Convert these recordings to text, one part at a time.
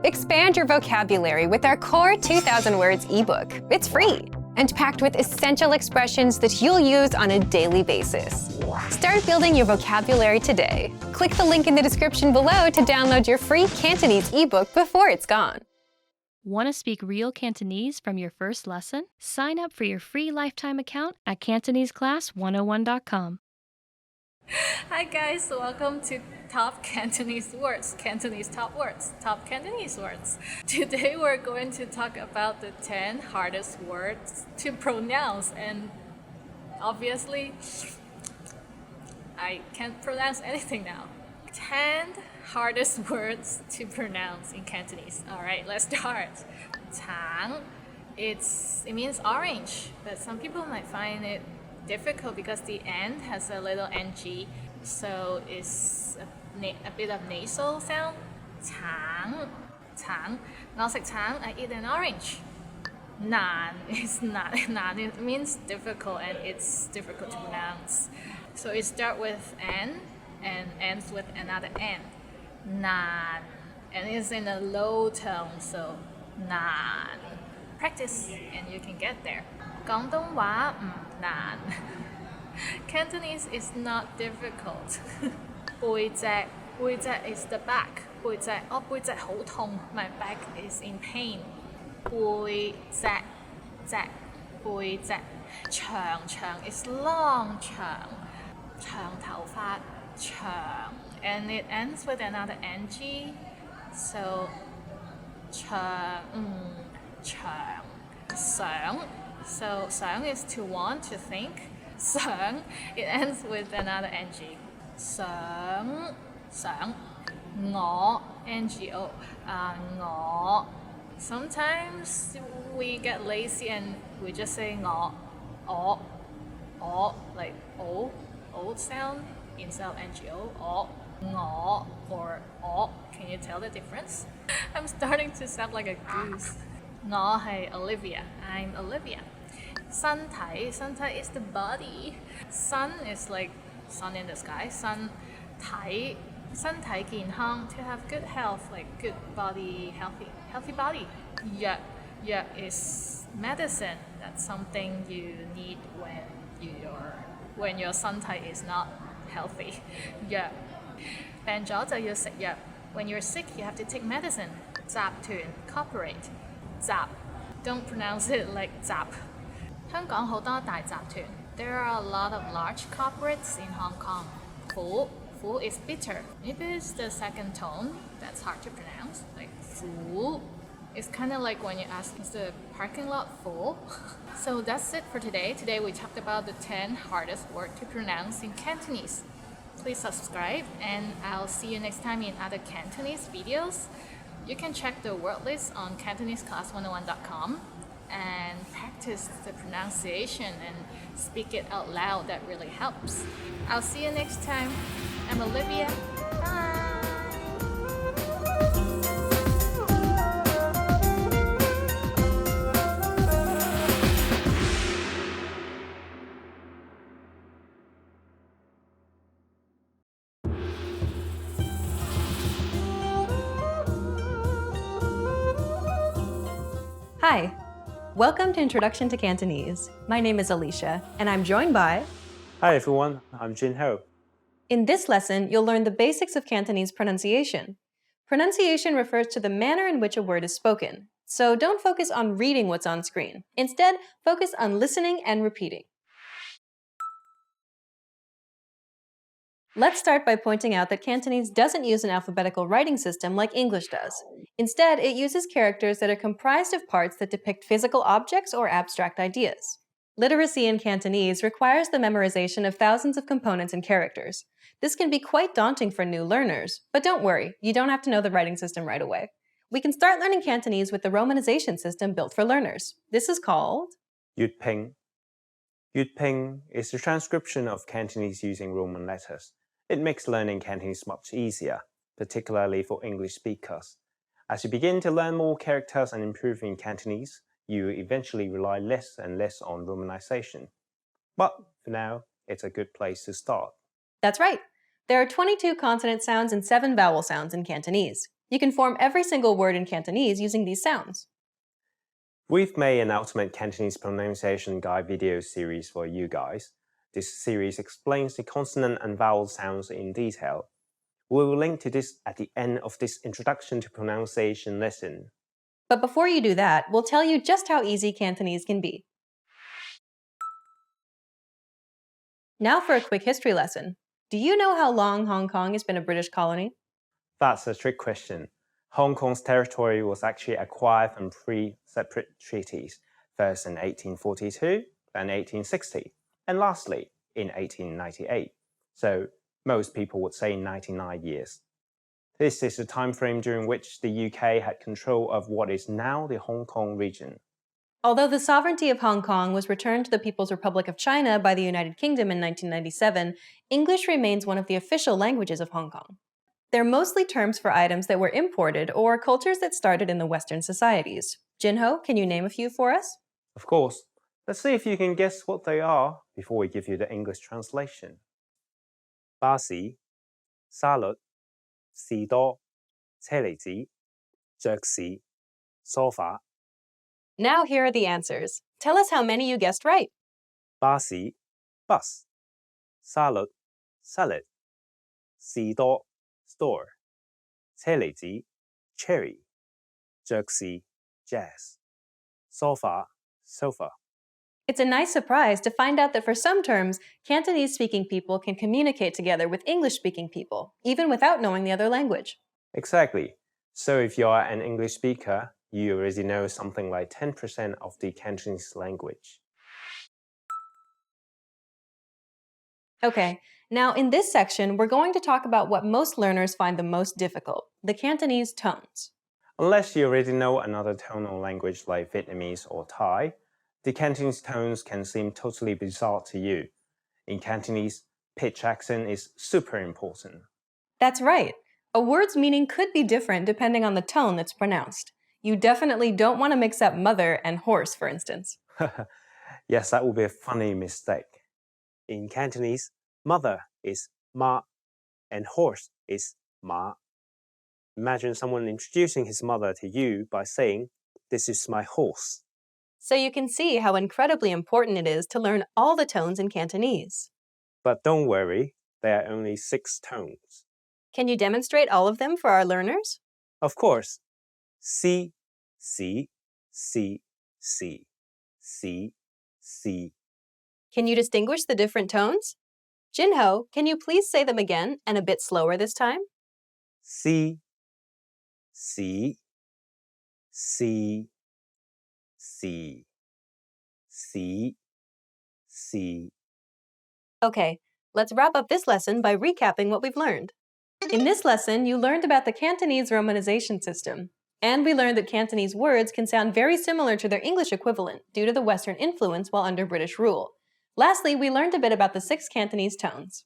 Expand your vocabulary with our Core 2000 Words ebook. It's free and packed with essential expressions that you'll use on a daily basis. Start building your vocabulary today. Click the link in the description below to download your free Cantonese ebook before it's gone. Want to speak real Cantonese from your first lesson? Sign up for your free lifetime account at CantoneseClass101.com. Hi guys, welcome to Top Cantonese Words, Cantonese Top Words, Top Cantonese Words. Today we're going to talk about the 10 hardest words to pronounce, and obviously I can't pronounce anything now. 10 hardest words to pronounce in Cantonese. Alright, let's start. Tang, it means orange, but some people might find it difficult because the end has a little ng, so it's a bit of nasal sound. Tang, tang. 我食橙, I eat an orange. Nan is not. Nan, it means difficult and it's difficult to pronounce. So it starts with n and ends with another n. Nan, and it's in a low tone, so nan. Practice and you can get there. 廣東話唔難. Cantonese is not difficult. 背脊 is the back. 背脊 背脊好痛. My back is in pain. 背脊背脊. 長 is long 長頭髮長, and it ends with another ng, so 長想. So 想 is to want, to think. 想, it ends with another ng. 想 我 ngo, 我. Sometimes we get lazy and we just say 我 like o sound instead of ngo. 我 or 我. Can you tell the difference? I'm starting to sound like a goose. 我係 Olivia. I'm Olivia. 身體 is the body. Sun is like sun in the sky. 身體健康, to have good health, like good body, healthy body. 藥 is medicine. That's something you need when your 身體 is not healthy. 藥病咗就要食藥. When you're sick, you have to take medicine. 集團 corporate. 集 don't pronounce it like 集. 香港好多大集團. There are a lot of large corporates in Hong Kong. 苦 is bitter. Maybe it's the second tone that's hard to pronounce. Like 苦. It's kind of like when you ask, is the parking lot full? So that's it for today. Today we talked about the 10 hardest words to pronounce in Cantonese. Please subscribe, and I'll see you next time in other Cantonese videos. You can check the word list on CantoneseClass101.com and practice the pronunciation and speak it out loud. That really helps. I'll see you next time. I'm Olivia. Bye! Hi, welcome to Introduction to Cantonese. My name is Alicia, and I'm joined by... Hi everyone, I'm Jin Ho. In this lesson, you'll learn the basics of Cantonese pronunciation. Pronunciation refers to the manner in which a word is spoken, so don't focus on reading what's on screen. Instead, focus on listening and repeating. Let's start by pointing out that Cantonese doesn't use an alphabetical writing system like English does. Instead, it uses characters that are comprised of parts that depict physical objects or abstract ideas. Literacy in Cantonese requires the memorization of thousands of components and characters. This can be quite daunting for new learners, but don't worry, you don't have to know the writing system right away. We can start learning Cantonese with the romanization system built for learners. This is called... 粵拼. 粵拼is the transcription of Cantonese using Roman letters. It makes learning Cantonese much easier, particularly for English speakers. As you begin to learn more characters and improve in Cantonese, you eventually rely less and less on romanization. But for now, it's a good place to start. That's right. There are 22 consonant sounds and 7 vowel sounds in Cantonese. You can form every single word in Cantonese using these sounds. We've made an Ultimate Cantonese Pronunciation Guide video series for you guys. This series explains the consonant and vowel sounds in detail. We will link to this at the end of this Introduction to Pronunciation lesson. But before you do that, we'll tell you just how easy Cantonese can be. Now for a quick history lesson. Do you know how long Hong Kong has been a British colony? That's a trick question. Hong Kong's territory was actually acquired from three separate treaties, first in 1842, then 1860, and lastly in 1898. So most people would say 99 years. This is the time frame during which the UK had control of what is now the Hong Kong region. Although the sovereignty of Hong Kong was returned to the People's Republic of China by the United Kingdom in 1997, English remains one of the official languages of Hong Kong. They're mostly terms for items that were imported or cultures that started in the Western societies. Jinho, can you name a few for us? Of course, let's see if you can guess what they are before we give you the English translation. 巴士、沙律、士多、車厘子、爵士、sofa。 Now here are the answers. Tell us how many you guessed right. 巴士 bus, 沙律 salad, 士多 store, 車厘子 cherry, 爵士 jazz, sofa sofa. It's a nice surprise to find out that for some terms, Cantonese-speaking people can communicate together with English-speaking people, even without knowing the other language. Exactly. So if you are an English speaker, you already know something like 10% of the Cantonese language. Okay, now in this section, we're going to talk about what most learners find the most difficult, the Cantonese tones. Unless you already know another tonal language like Vietnamese or Thai, the Cantonese tones can seem totally bizarre to you. In Cantonese, pitch accent is super important. That's right. A word's meaning could be different depending on the tone that's pronounced. You definitely don't want to mix up mother and horse, for instance. Yes, that would be a funny mistake. In Cantonese, mother is ma and horse is ma. Imagine someone introducing his mother to you by saying, "This is my horse." So you can see how incredibly important it is to learn all the tones in Cantonese. But don't worry, there are only 6 tones. Can you demonstrate all of them for our learners? Of course, C, C, C, C, C, C. Can you distinguish the different tones? Jinho, can you please say them again and a bit slower this time? C, C, C, C, C, C. Okay, let's wrap up this lesson by recapping what we've learned. In this lesson, you learned about the Cantonese romanization system, and we learned that Cantonese words can sound very similar to their English equivalent due to the Western influence while under British rule. Lastly, we learned a bit about the 6 Cantonese tones.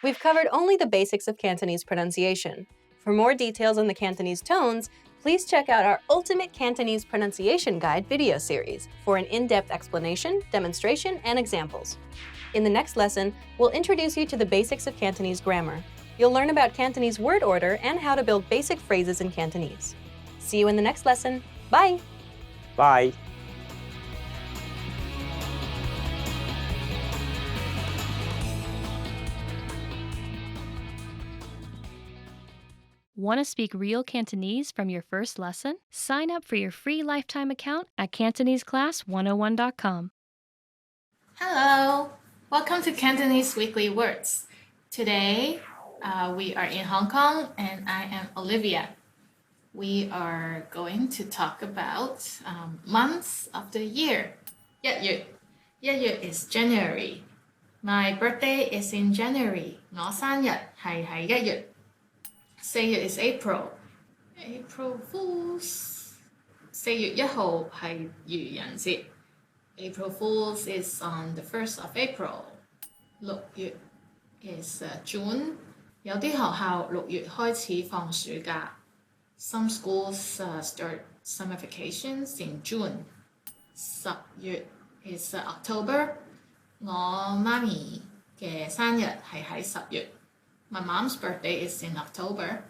We've covered only the basics of Cantonese pronunciation. For more details on the Cantonese tones, please check out our Ultimate Cantonese Pronunciation Guide video series for an in-depth explanation, demonstration, and examples. In the next lesson, we'll introduce you to the basics of Cantonese grammar. You'll learn about Cantonese word order and how to build basic phrases in Cantonese. See you in the next lesson. Bye! Bye. Want to speak real Cantonese from your first lesson? Sign up for your free lifetime account at CantoneseClass101.com. Hello! Welcome to Cantonese Weekly Words. Today, we are in Hong Kong and I am Olivia. We are going to talk about months of the year. 1月 1月 is January. My birthday is in January. 我生日係喺1月。4月 is April. April Fools. 4月1號係愚人節。April Fools is on the 1st of April. 6月 is June. 有啲學校6月開始放暑假。Some schools start summer vacations in June. 10月 is October. 我媽咪嘅生日係喺10月。My mom's birthday is in October.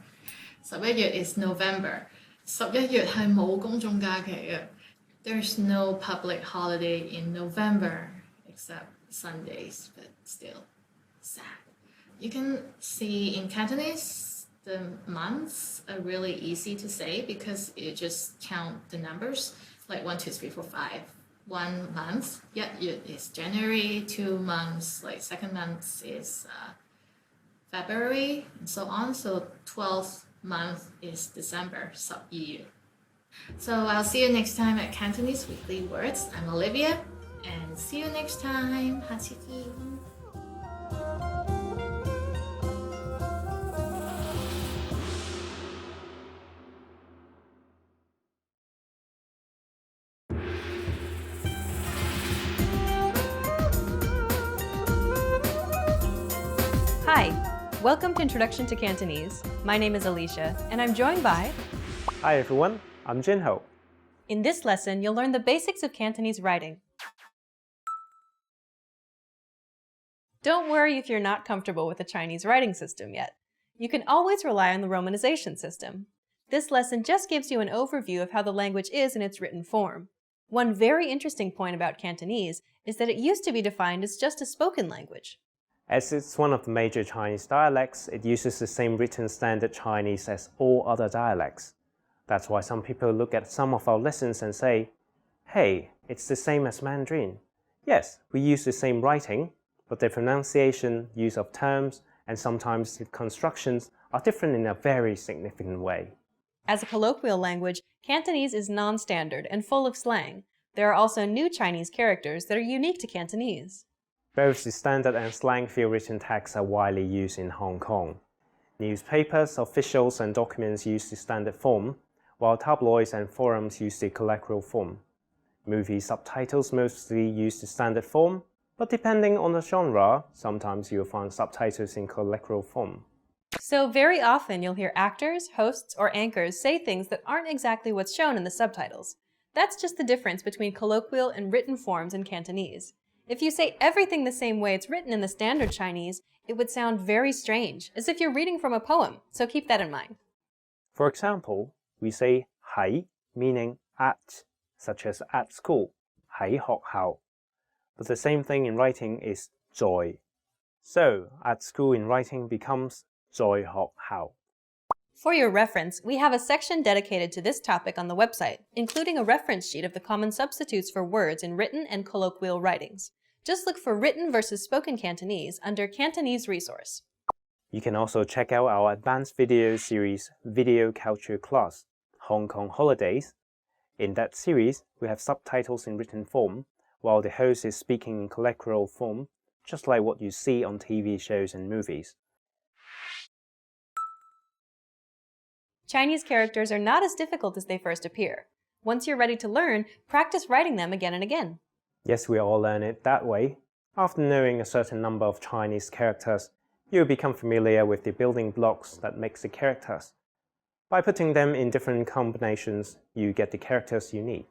11月 is November. 11月係冇公眾假期嘅。There's no public holiday in November except Sundays, but still sad. You can see in Cantonese, the months are really easy to say because you just count the numbers, like 1, 2, 3, 4, 5. 1 month, is January. 2 months, like second month is February, and so on. So 12th month is December, 12月. So I'll see you next time at Cantonese Weekly Words. I'm Olivia, and see you next time. 下次見。Hi, welcome to Introduction to Cantonese. My name is Alicia, and I'm joined by... Hi everyone, I'm Jinho. In this lesson, you'll learn the basics of Cantonese writing. Don't worry if you're not comfortable with the Chinese writing system yet. You can always rely on the romanization system. This lesson just gives you an overview of how the language is in its written form. One very interesting point about Cantonese is that it used to be defined as just a spoken language. As it's one of the major Chinese dialects, it uses the same written standard Chinese as all other dialects. That's why some people look at some of our lessons and say, hey, it's the same as Mandarin. Yes, we use the same writing, but the pronunciation, use of terms, and sometimes the constructions are different in a very significant way. As a colloquial language, Cantonese is non-standard and full of slang. There are also new Chinese characters that are unique to Cantonese. Both the standard and slang-filled written texts are widely used in Hong Kong. Newspapers, officials, and documents use the standard form, while tabloids and forums use the colloquial form. Movie subtitles mostly use the standard form, but depending on the genre, sometimes you'll find subtitles in colloquial form. So very often you'll hear actors, hosts, or anchors say things that aren't exactly what's shown in the subtitles. That's just the difference between colloquial and written forms in Cantonese. If you say everything the same way it's written in the standard Chinese, it would sound very strange, as if you're reading from a poem, so keep that in mind. For example, we say 喺 meaning at, such as at school, 喺學校. But the same thing in writing is 在. So, at school in writing becomes 在學校. For your reference, we have a section dedicated to this topic on the website, including a reference sheet of the common substitutes for words in written and colloquial writings. Just look for Written versus Spoken Cantonese under Cantonese Resource. You can also check out our advanced video series, Video Culture Class, Hong Kong Holidays. In that series, we have subtitles in written form, while the host is speaking in colloquial form, just like what you see on TV shows and movies. Chinese characters are not as difficult as they first appear. Once you're ready to learn, practice writing them again and again. Yes, we all learn it that way. After knowing a certain number of Chinese characters, you'll become familiar with the building blocks that makes the characters. By putting them in different combinations, you get the characters you need.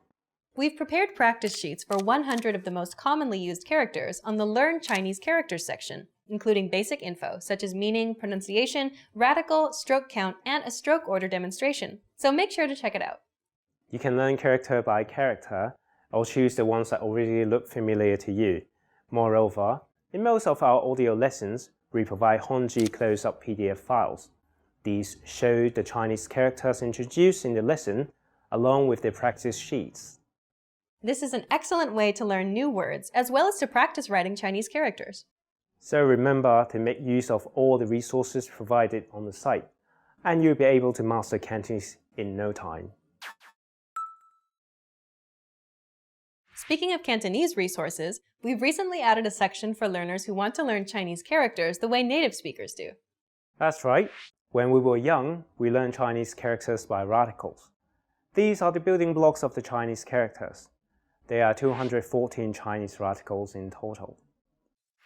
We've prepared practice sheets for 100 of the most commonly used characters on the Learn Chinese Characters section, including basic info such as meaning, pronunciation, radical, stroke count, and a stroke order demonstration. So make sure to check it out. You can learn character by character, or choose the ones that already look familiar to you. Moreover, in most of our audio lessons, we provide Hongji close-up PDF files. These show the Chinese characters introduced in the lesson, along with the practice sheets. This is an excellent way to learn new words, as well as to practice writing Chinese characters. So remember to make use of all the resources provided on the site, and you'll be able to master Cantonese in no time. Speaking of Cantonese resources, we've recently added a section for learners who want to learn Chinese characters the way native speakers do. That's right. When we were young, we learned Chinese characters by radicals. These are the building blocks of the Chinese characters. There are 214 Chinese radicals in total.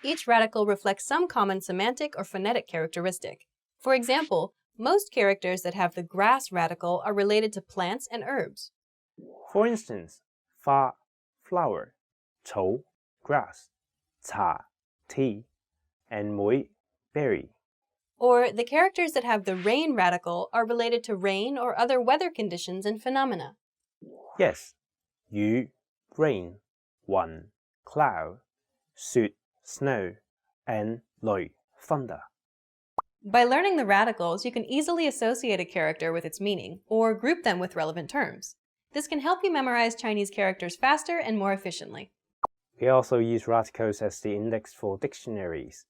Each radical reflects some common semantic or phonetic characteristic. For example, most characters that have the grass radical are related to plants and herbs. For instance, 花 flower, 草 grass, 茶 tea, and 梅 berry. Or the characters that have the rain radical are related to rain or other weather conditions and phenomena. Yes, 雨 rain, 雲 cloud, 雪 snow, and 雷 thunder. By learning the radicals, you can easily associate a character with its meaning, or group them with relevant terms. This can help you memorize Chinese characters faster and more efficiently. We also use radicals as the index for dictionaries.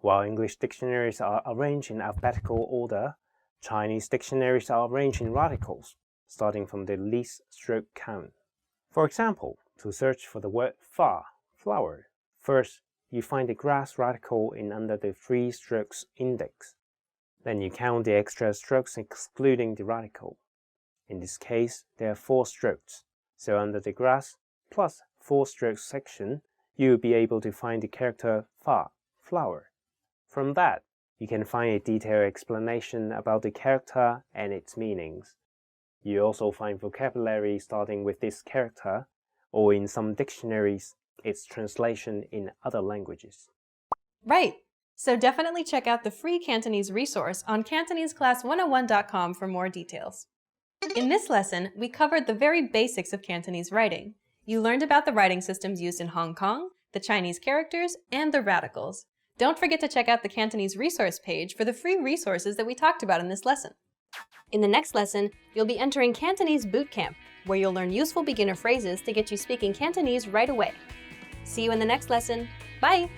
While English dictionaries are arranged in alphabetical order, Chinese dictionaries are arranged in radicals, starting from the least stroke count. For example, to search for the word fa, flower, first you find the grass radical in under the 3 strokes index. Then you count the extra strokes excluding the radical. In this case, there are 4 strokes, so under the grass plus 4 strokes section, you will be able to find the character fa, flower. From that, you can find a detailed explanation about the character and its meanings. You also find vocabulary starting with this character, or in some dictionaries, its translation in other languages. Right! So definitely check out the free Cantonese resource on CantoneseClass101.com for more details. In this lesson, we covered the very basics of Cantonese writing. You learned about the writing systems used in Hong Kong, the Chinese characters, and the radicals. Don't forget to check out the Cantonese resource page for the free resources that we talked about in this lesson. In the next lesson, you'll be entering Cantonese Boot Camp, where you'll learn useful beginner phrases to get you speaking Cantonese right away. See you in the next lesson. Bye!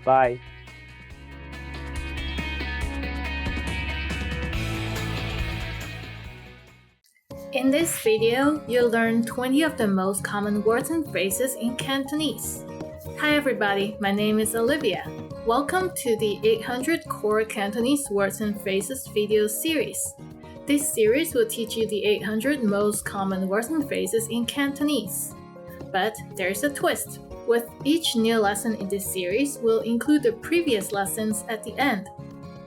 Bye! In this video, you'll learn 20 of the most common words and phrases in Cantonese. Hi everybody, my name is Olivia. Welcome to the 800 Core Cantonese Words and Phrases video series. This series will teach you the 800 most common words and phrases in Cantonese. But there's a twist. With each new lesson in this series, we'll include the previous lessons at the end.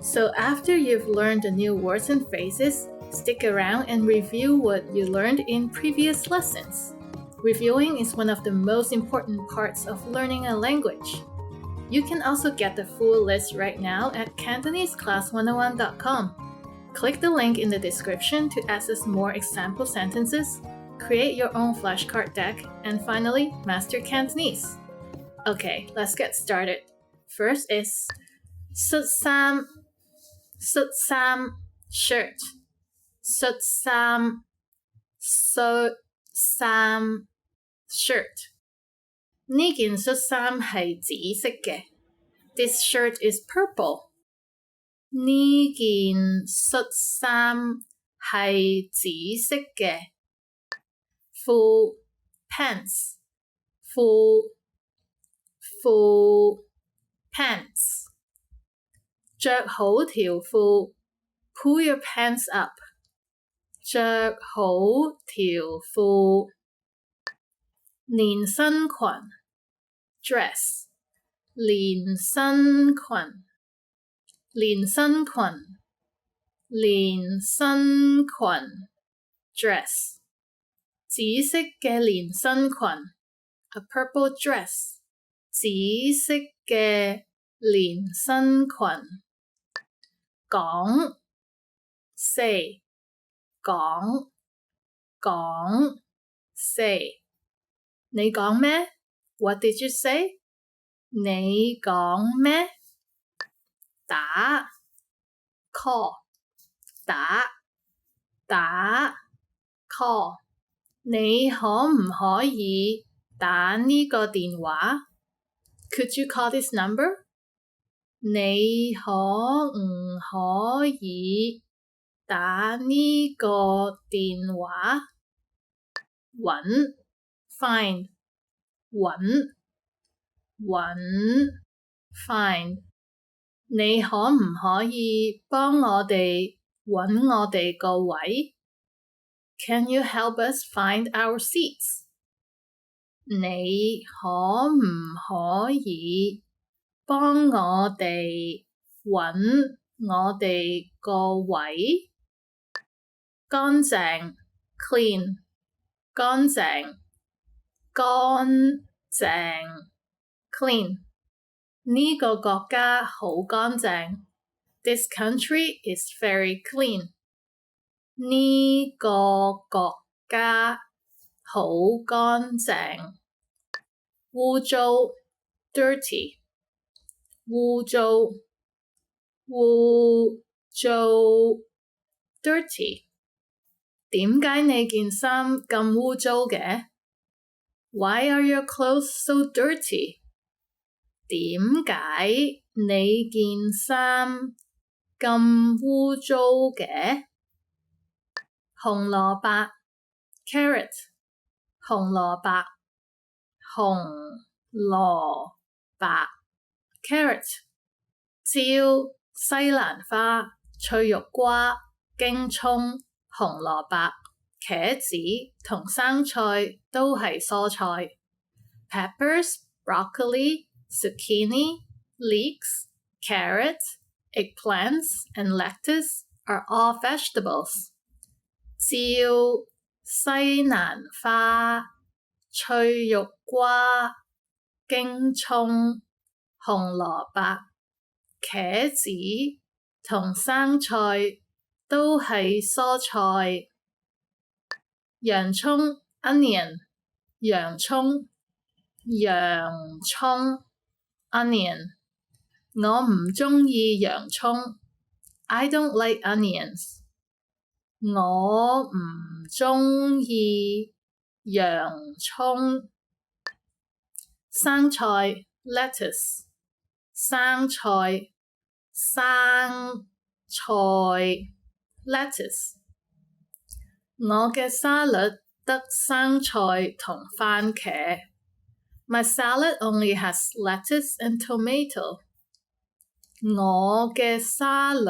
So after you've learned the new words and phrases, stick around and review what you learned in previous lessons. Reviewing is one of the most important parts of learning a language. You can also get the full list right now at CantoneseClass101.com. Click the link in the description to access more example sentences, create your own flashcard deck, and finally, master Cantonese. Okay, let's get started. First is 恤衫, 恤衫, shirt. 恤衫, 恤衫, shirt. 呢件恤衫係紫色嘅。This shirt is purple. 呢件恤衫係紫色嘅。褲 pants 褲 pants 着好條褲 pull your pants up 着好條褲連身裙 dress 連身裙連身裙連身裙 dress 紫色嘅連身裙 a purple dress 紫色嘅連身裙講 say 講 say 你講咩 What did you say? 你講咩打 call 打 call 你可唔可以打呢個電話 Could you call this number? 你可唔可以打呢個電話揾 find 揾 find 你可唔可以幫我哋揾我哋個位Can you help us find our seats? 你可唔可以幫我哋揾我哋個位？乾淨 clean 乾淨 clean 呢個國家好乾淨 This country is very clean. 呢個國家好乾淨。污糟 dirty 污糟 dirty 點解你件衫咁污糟嘅？ Why are your clothes so dirty? 點解你件衫咁污糟嘅？紅蘿蔔 carrot 紅蘿蔔紅蘿蔔 carrot 椒西蘭花脆肉瓜京葱紅蘿蔔茄子同生菜都係蔬菜。Peppers, broccoli, zucchini, leeks, carrots, eggplants, and lettuce are all vegetables. 椒西蘭花脆肉瓜京葱紅蘿蔔茄子同生菜都係蔬菜。洋葱 onion 洋葱 onion 我唔鍾意洋葱 I don't like onions 我唔鍾意洋葱。生菜 lettuce 生菜 lettuce 我嘅沙律得生菜同番茄。My salad only has lettuce and tomato. 我嘅沙律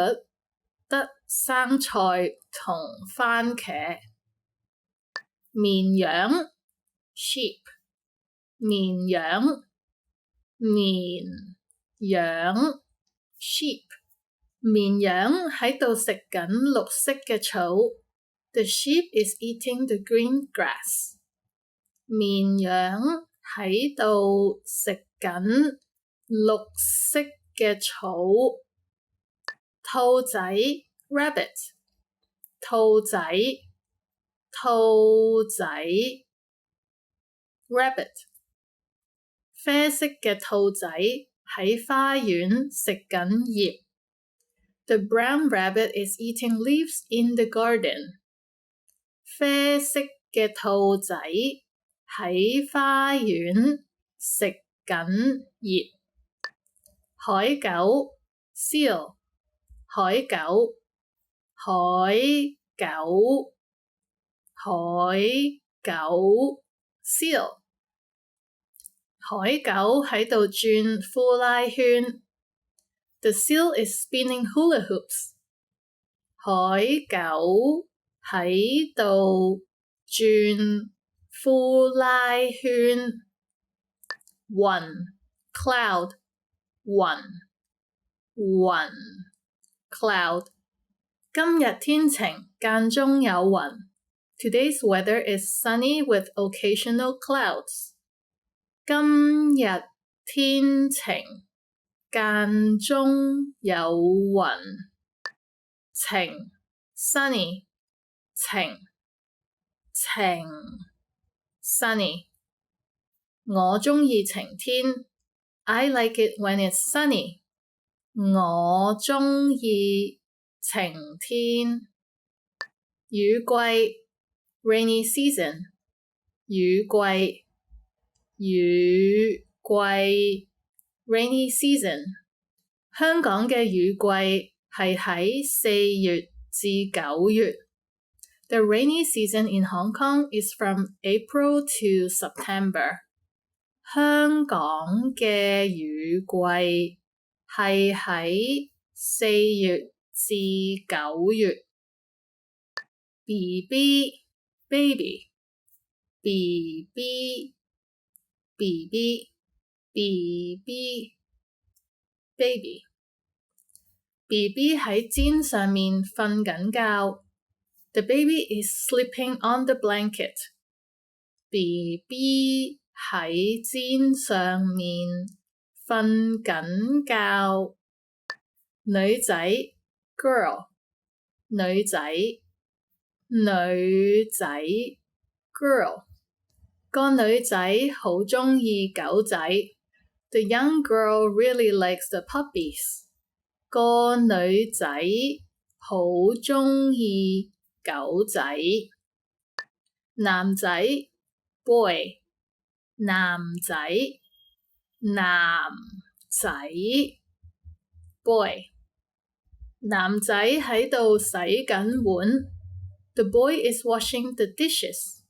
得生菜同番茄。綿羊 sheep 綿羊 sheep 綿羊喺度食緊綠色嘅草。The sheep is eating the green grass. 綿羊喺度食緊綠色嘅草。兔仔 rabbit 兔仔 rabbit 啡色嘅兔仔喺花園食緊葉。The brown rabbit is eating leaves in the garden. 啡色嘅兔仔喺花園食緊葉。海狗 seal 海狗 seal 海狗喺度轉呼拉圈。The seal is spinning hula hoops. 海狗喺度轉呼拉圈。雲 cloud 雲 cloud 今日天晴間中有雲。Today's weather is sunny with occasional clouds. 今日天晴間中有雲。晴 sunny 晴 sunny 我鍾意晴天 I like it when it's sunny 我鍾意晴天。雨季 rainy season 雨季 rainy season 香港嘅雨季係喺4月至9月。The rainy season in Hong Kong is from April to September. 香港嘅雨季係喺4月至9月。BB baby BB baby BB 喺氈上面瞓緊覺。The baby is sleeping on the blanket. BB 喺氈上面瞓緊覺。女仔 girl 女仔女仔 girl 個女仔好鍾意狗仔 The young girl really likes the puppies 個女仔好鍾意狗仔男仔 boy 男仔男仔 boy 男仔喺度洗緊碗 The boy is washing the dishes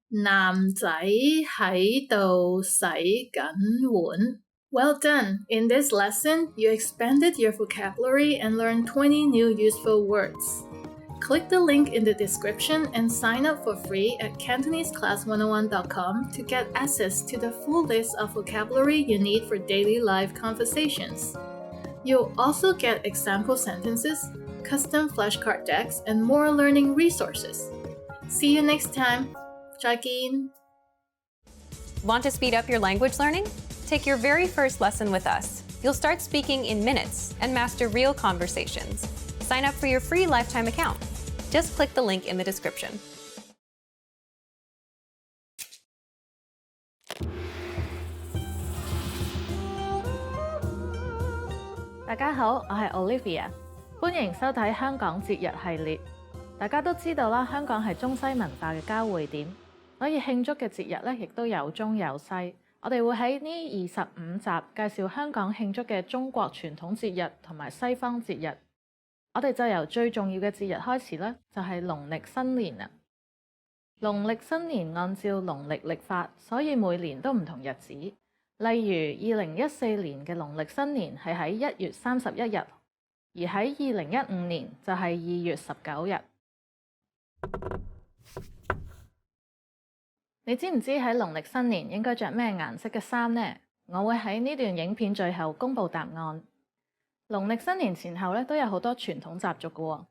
男仔喺度洗緊碗 Well done! In this lesson, you expanded your vocabulary and learned 20 new useful words. Click the link in the description and sign up for free at CantoneseClass101.com to get access to the full list of vocabulary you need for daily live conversations. You'll also get example sentences, custom flashcard decks, and more learning resources. See you next time. 再見. Want to speed up your language learning? Take your very first lesson with us. You'll start speaking in minutes and master real conversations. Sign up for your free lifetime account. Just click the link in the description. 大家好，我係 Olivia， 歡迎收睇香港節日系列。大家都知道啦，香港係中西文化嘅交匯點，所以慶祝嘅節日咧，亦都有中有西。我哋會喺呢25集介紹香港慶祝嘅中國傳統節日同埋西方節日。我哋就由最重要嘅節日開始啦，就係農曆新年啦。農曆新年按照農曆曆法，所以每年都唔同日子。例如2014年嘅農曆新年係喺1月31日，而喺2015年就係2月19日。你知唔知喺農曆新年應該着咩顏色嘅衫呢？我會喺呢段影片最後公布答案。農曆新年前後咧都有好多傳統習俗嘅喎。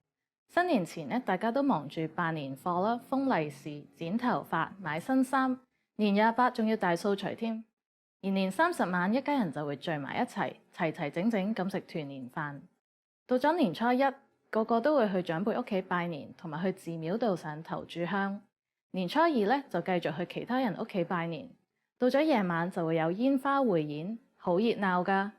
新年前咧，大家都忙住辦年貨啦、封利是、剪頭髮、買新衫，年28仲要大掃除添。而年30晚一家人就會聚埋一齊，齊齊整整咁食團年飯。到咗年初一，個個都會去長輩屋企拜年，同埋去寺廟度上頭炷香。年初二咧就繼續去其他人屋企拜年。到咗夜晚就會有煙花匯演，好熱鬧㗎。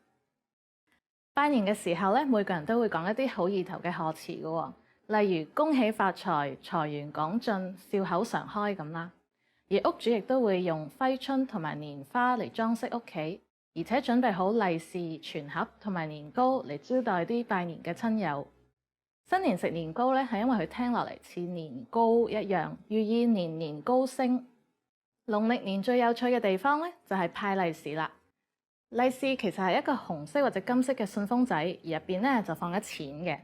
拜年嘅時候咧，每個人都會講一啲好意頭嘅賀詞嘅喎，例如恭喜發財、財源廣進、笑口常開咁啦。而屋主亦都會用揮春同埋年花嚟裝飾屋企，而且準備好利是、全盒同埋年糕嚟招待啲拜年嘅親友。新年食年糕咧，係因為佢聽落嚟似年糕一樣，寓意年年高升。農曆年最有趣嘅地方咧，就係派利是啦。利是其實係一個紅色或者金色嘅信封仔，而入邊咧就放咗錢嘅。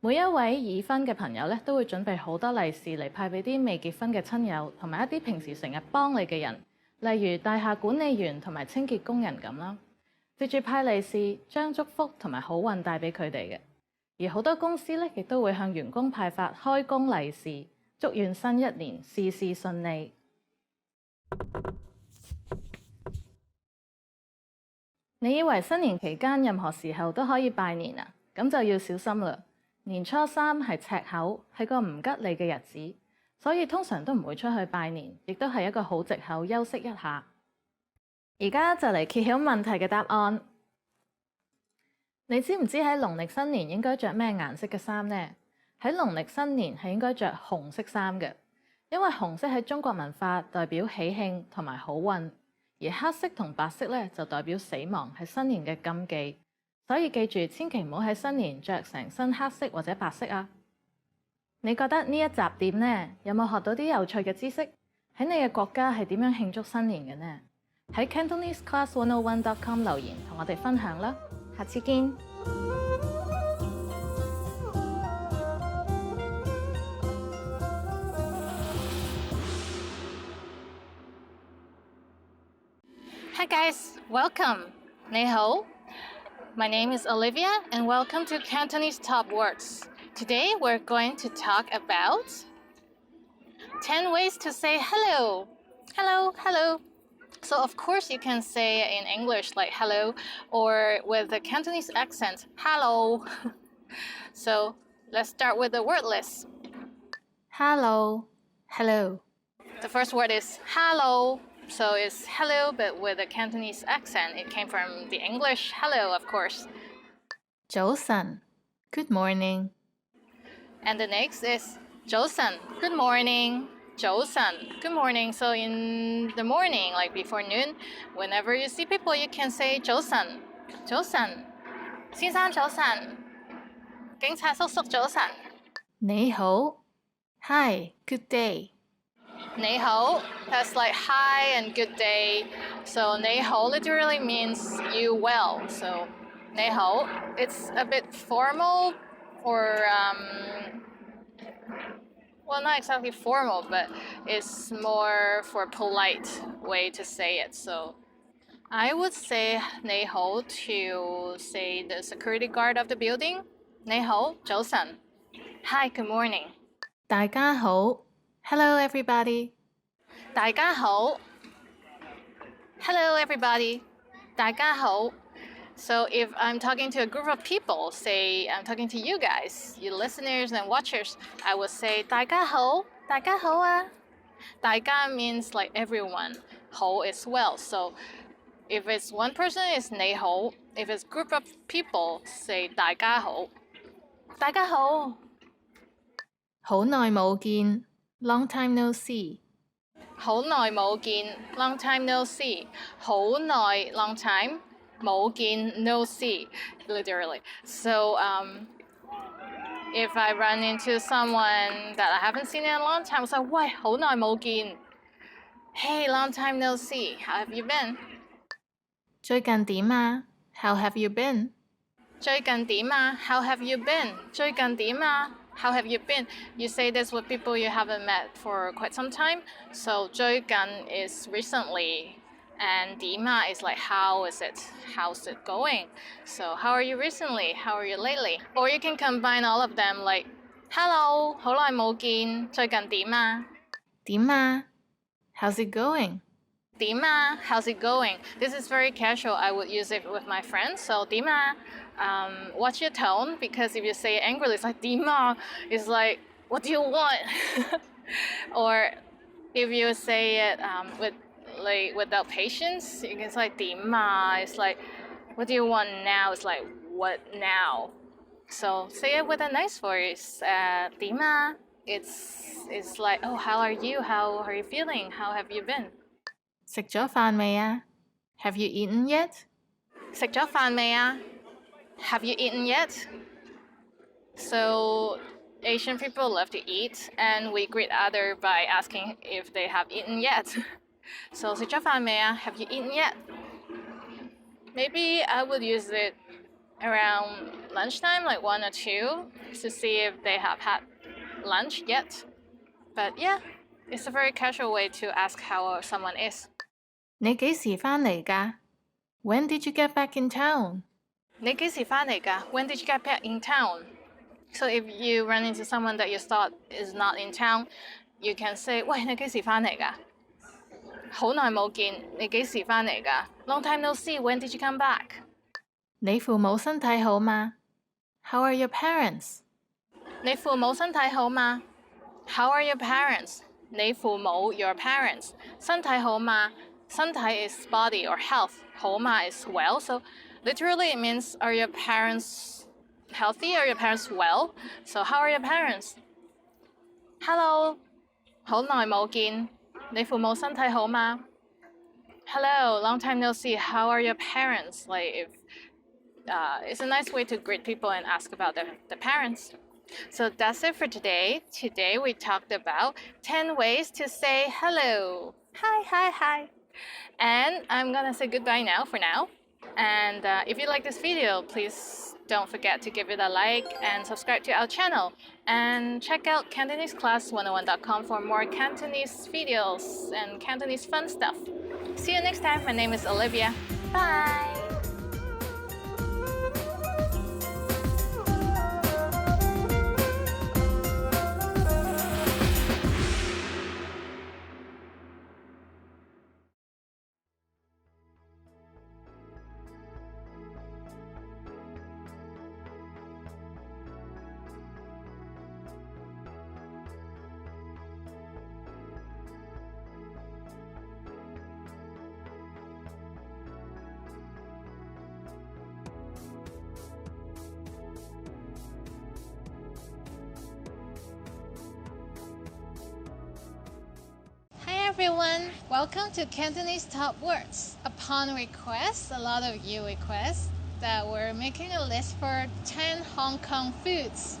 每一位已婚嘅朋友咧，都會準備好多利是嚟派俾啲未結婚嘅親友，同埋一啲平時成日幫你嘅人，例如大廈管理員同埋清潔工人咁啦。藉住派利是，將祝福同埋好運帶俾佢哋嘅。而好多公司咧，亦都會向員工派發開工利是，祝願新一年事事順利。你以為新年期間任何時候都可以拜年啊？咁就要小心啦。年初3係赤口，係個唔吉利嘅日子，所以通常都唔會出去拜年，亦都係一個好藉口休息一下。而家就嚟揭曉問題嘅答案。你知唔知喺農曆新年應該着咩顏色嘅衫呢？喺農曆新年係應該着紅色衫嘅，因為紅色喺中國文化代表喜慶同埋好運，而黑色同白色咧就代表死亡，係新年嘅禁忌。所以記住，千祈唔好喺新年着成身黑色或者白色啊！你覺得呢一集點呢？有冇學到啲有趣嘅知識？喺你嘅國家係點樣慶祝新年嘅呢？喺 CantoneseClass101.com 留言同我哋分享啦！下次見。Hi guys, welcome. 你好。My name is Olivia and welcome to Cantonese Top Words. Today we're going to talk about 10 ways to say hello. Hello, hello. So of course you can say in English like hello, or with a Cantonese accent, hello. So let's start with the word list. Hello, hello. The first word is hello. So it's hello, but with a Cantonese accent. It came from the English hello, of course. 早晨, good morning. And the next is 早晨, good morning. 早晨, good morning. So in the morning, like before noon, whenever you see people, you can say 早晨,早晨,先生早晨,警察叔叔早晨。你好, hi, good day. 你好, that's like hi and good day. So 你好 literally means you well. So 你好, it's a bit formal or well, not exactly formal, but it's more for polite way to say it. So I would say 你好 to say the security guard of the building. 你好, 早晨. Hi, good morning. 大家好. Hello, everybody. 大家好. Hello, everybody. 大家好. So if I'm talking to a group of people, say I'm talking to you guys, you listeners and watchers, I would say 大家好,大家好啊. 大家 means like everyone. 好 is well. So if it's one person, it's 你好. If it's a group of people, say 大家好. 大家好. 好耐冇見. Long time no see. 好耐冇見. Long time no see. 好耐 long time. 冇見 no see. Literally. So if I run into someone that I haven't seen in a long time, I was like, 喂，好耐冇見. Hey, long time no see. How have you been? 最近點啊? How have you been? 最近點啊? How have you been? 最近點啊? How have you been? You say this with people you haven't met for quite some time. So 最近 is recently, and 點啊 is like how is it? How's it going? So how are you recently? How are you lately? Or you can combine all of them like hello, 好耐冇見, 最近點啊? 點啊? How's it going? 點啊? How's it going? This is very casual. I would use it with my friends. So 點啊? Watch your tone, because if you say it angrily, it's like 點啊? It's like, what do you want? Or if you say it without patience, you can say 點啊? It's like, what do you want now? It's like, what now? So say it with a nice voice. 點啊? It's like, oh, how are you? How are you feeling? How have you been? 食咗飯未啊? Have you eaten yet? 食咗飯未啊? Have you eaten yet? So Asian people love to eat, and we greet other by asking if they have eaten yet. So 食咗飯未啊? Have you eaten yet? Maybe I would use it around lunchtime, like 1 or 2, to see if they have had lunch yet. But yeah, it's a very casual way to ask how someone is. 你幾時返嚟㗎? When did you get back in town? 你幾時返嚟㗎? When did you get back in town? So if you run into someone that you thought is not in town, you can say, 喂，你幾時返嚟㗎? 好耐冇見，你幾時返嚟㗎? Long time no see, when did you come back? 你父母身體好嗎? How are your parents? 你父母身體好嗎? How are your parents? 你父母 your parents. 身體好嗎? 身體 is body or health. 好嗎 is well. So literally it means, are your parents healthy? Are your parents well? So how are your parents? Hello. 好耐冇見. 你父母身體好嗎? Hello. Long time no see. How are your parents? Like if it's a nice way to greet people and ask about the parents. So that's it for today. Today we talked about 10 ways to say hello. Hi, hi, hi. And I'm gonna say goodbye now for now. And if you like this video, please don't forget to give it a like and subscribe to our channel. And check out CantoneseClass101.com for more Cantonese videos and Cantonese fun stuff. See you next time. My name is Olivia. Bye! everyone, welcome to Cantonese Top Words. Upon request, a lot of you request that we're making a list for 10 Hong Kong foods.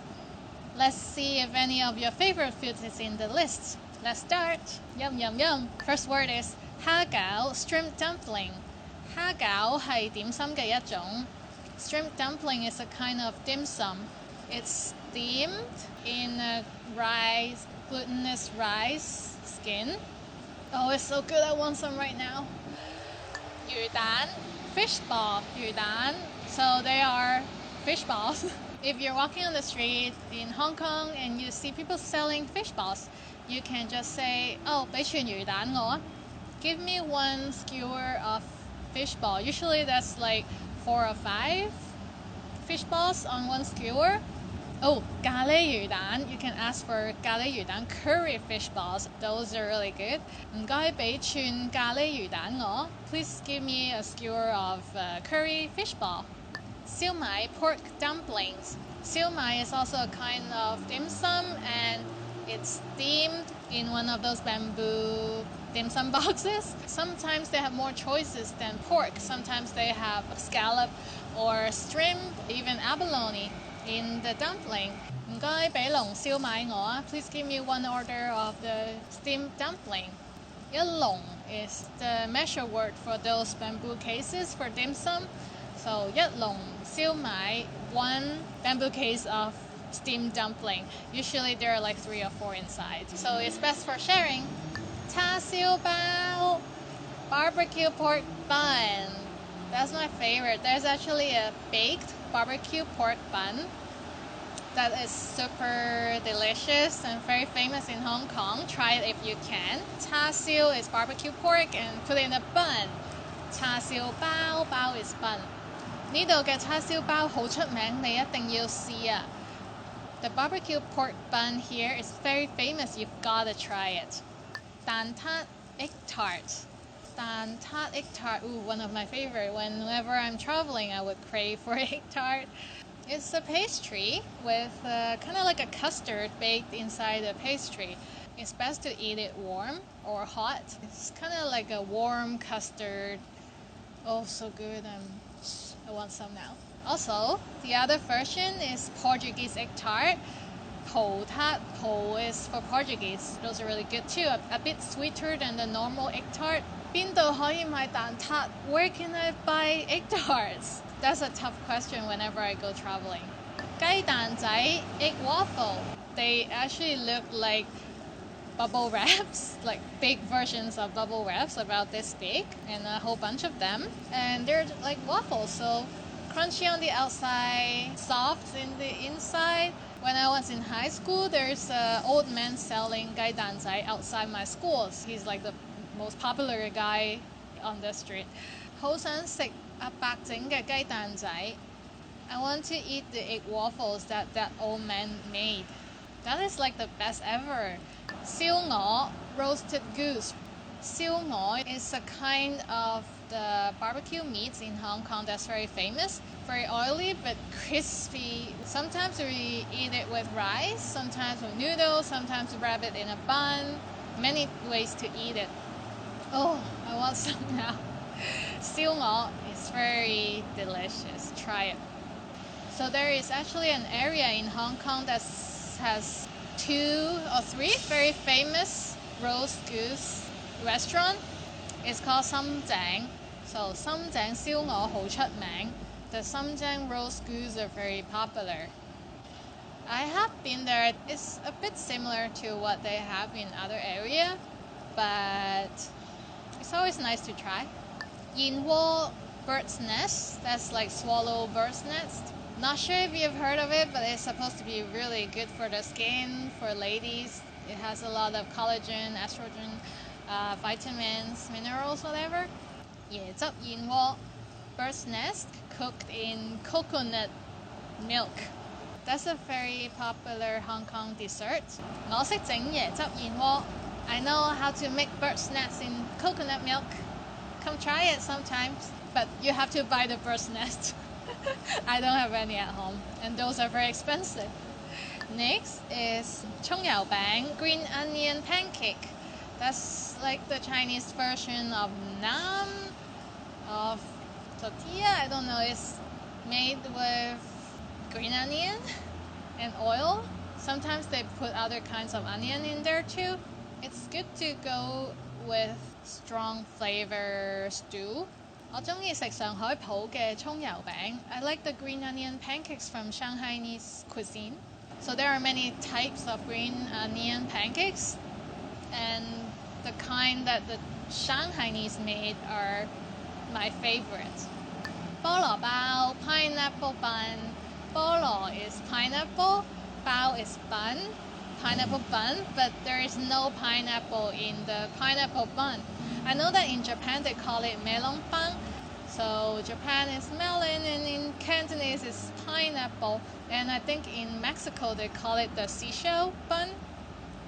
Let's see if any of your favorite foods is in the list. Let's start. Yum yum yum. First word is 蝦餃 shrimp dumpling. 蝦餃係點心嘅一種. Shrimp dumpling is a kind of dim sum. It's steamed in a rice, glutinous rice skin. Oh, it's so good. I want some right now. 魚蛋 fish ball 魚蛋. So they are fish balls. If you're walking on the street in Hong Kong and you see people selling fish balls, you can just say, oh, 俾串魚蛋我. Give me one skewer of fish ball. Usually that's like 4 or 5 fish balls on one skewer. Oh, 咖喱魚蛋. You can ask for 咖喱魚蛋 curry fish balls. Those are really good. 唔該俾串咖喱魚蛋我. Please give me a skewer of curry fish ball. 燒賣 pork dumplings. 燒賣 is also a kind of dim sum and it's steamed in one of those bamboo dim sum boxes. Sometimes they have more choices than pork. Sometimes they have scallop or shrimp, even abalone in the dumpling. 唔該俾籠燒賣我. Please give me one order of the steamed dumpling. 一籠 is the measure word for those bamboo cases for dim sum. So 一籠燒賣, one bamboo case of steamed dumpling. Usually there are like 3 or 4 inside. So it's best for sharing. 叉燒包 barbecue pork bun. That's my favorite. There's actually a baked barbecue pork bun that is super delicious and very famous in Hong Kong. Try it if you can. 叉燒 is barbecue pork and put it in a bun. 叉燒包 bao is bun. 呢度嘅叉燒包好出名，你一定要試啊! The barbecue pork bun here is very famous. You've got to try it. 蛋撻 egg tart. 蛋撻 egg tart. Ooh, one of my favorite. Whenever I'm traveling, I would crave for egg tart. It's a pastry with kind of like a custard baked inside the pastry. It's best to eat it warm or hot. It's kind of like a warm custard. Oh, so good. I want some now. Also, the other version is Portuguese egg tart. 葡撻 po is for Portuguese. Those are really good too. A bit sweeter than the normal egg tart. 邊度可以買蛋撻? Where can I buy egg tarts? That's a tough question whenever I go traveling. 雞蛋仔 egg waffle. They actually look like bubble wraps, like big versions of bubble wraps about this big, and a whole bunch of them. And they're like waffles, so crunchy on the outside, soft in the inside. When I was in high school, there's an old man selling 雞蛋仔 outside my school. He's like the most popular guy on the street. 好想食阿伯整嘅雞蛋仔. I want to eat the egg waffles that old man made. That is like the best ever. 燒鵝 roasted goose. 燒鵝 is a kind of the barbecue meats in Hong Kong that's very famous. Very oily but crispy. Sometimes we eat it with rice, sometimes with noodles, sometimes we wrap it in a bun. Many ways to eat it. Oh, I want some now. 燒鵝 is very delicious. Try it. So there is actually an area in Hong Kong that has 2 or 3 very famous roast goose restaurant. It's called 深井. So 深井燒鵝好出名. The 深井roast goose are very popular. I have been there. It's a bit similar to what they have in other area, but it's always nice to try. 燕窩 bird's nest. That's like swallow bird's nest. Not sure if you've heard of it, but it's supposed to be really good for the skin, for ladies. It has a lot of collagen, estrogen, vitamins, minerals, whatever. 椰汁燕窩 bird's nest cooked in coconut milk. That's a very popular Hong Kong dessert. 我識整椰汁燕窩. I know how to make bird's nest in coconut milk. Come try it sometimes, but you have to buy the bird's nest. I don't have any at home, and those are very expensive. Next is 葱油餅 green onion pancake. That's like the Chinese version of naan, of tortilla. I don't know. It's made with green onion and oil. Sometimes they put other kinds of onion in there too. It's good to go with strong flavor stew. 我中意食上海鋪嘅葱油餅. I like the green onion pancakes from Shanghainese cuisine. So there are many types of green onion pancakes, and the kind that the Shanghainese made are my favorite. 菠蘿包 pineapple bun. 菠蘿 is pineapple, 包 is bun, pineapple bun, but there is no pineapple in the pineapple bun. I know that in Japan they call it melon bun. So Japan is melon and in Cantonese is pineapple. And I think in Mexico they call it the seashell bun.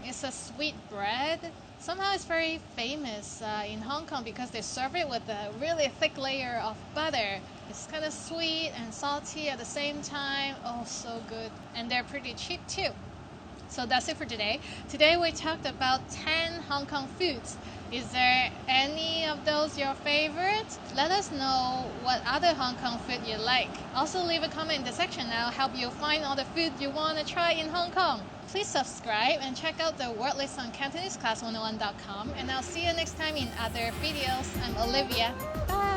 It's a sweet bread. Somehow it's very famous in Hong Kong because they serve it with a really thick layer of butter. It's kind of sweet and salty at the same time. Oh, so good. And they're pretty cheap too. So that's it for today. Today we talked about 10 Hong Kong foods. Is there any of those your favorite? Let us know what other Hong Kong food you like. Also leave a comment in the section. I'll help you find all the food you want to try in Hong Kong. Please subscribe and check out the word list on CantoneseClass101.com, and I'll see you next time in other videos. I'm Olivia. Bye!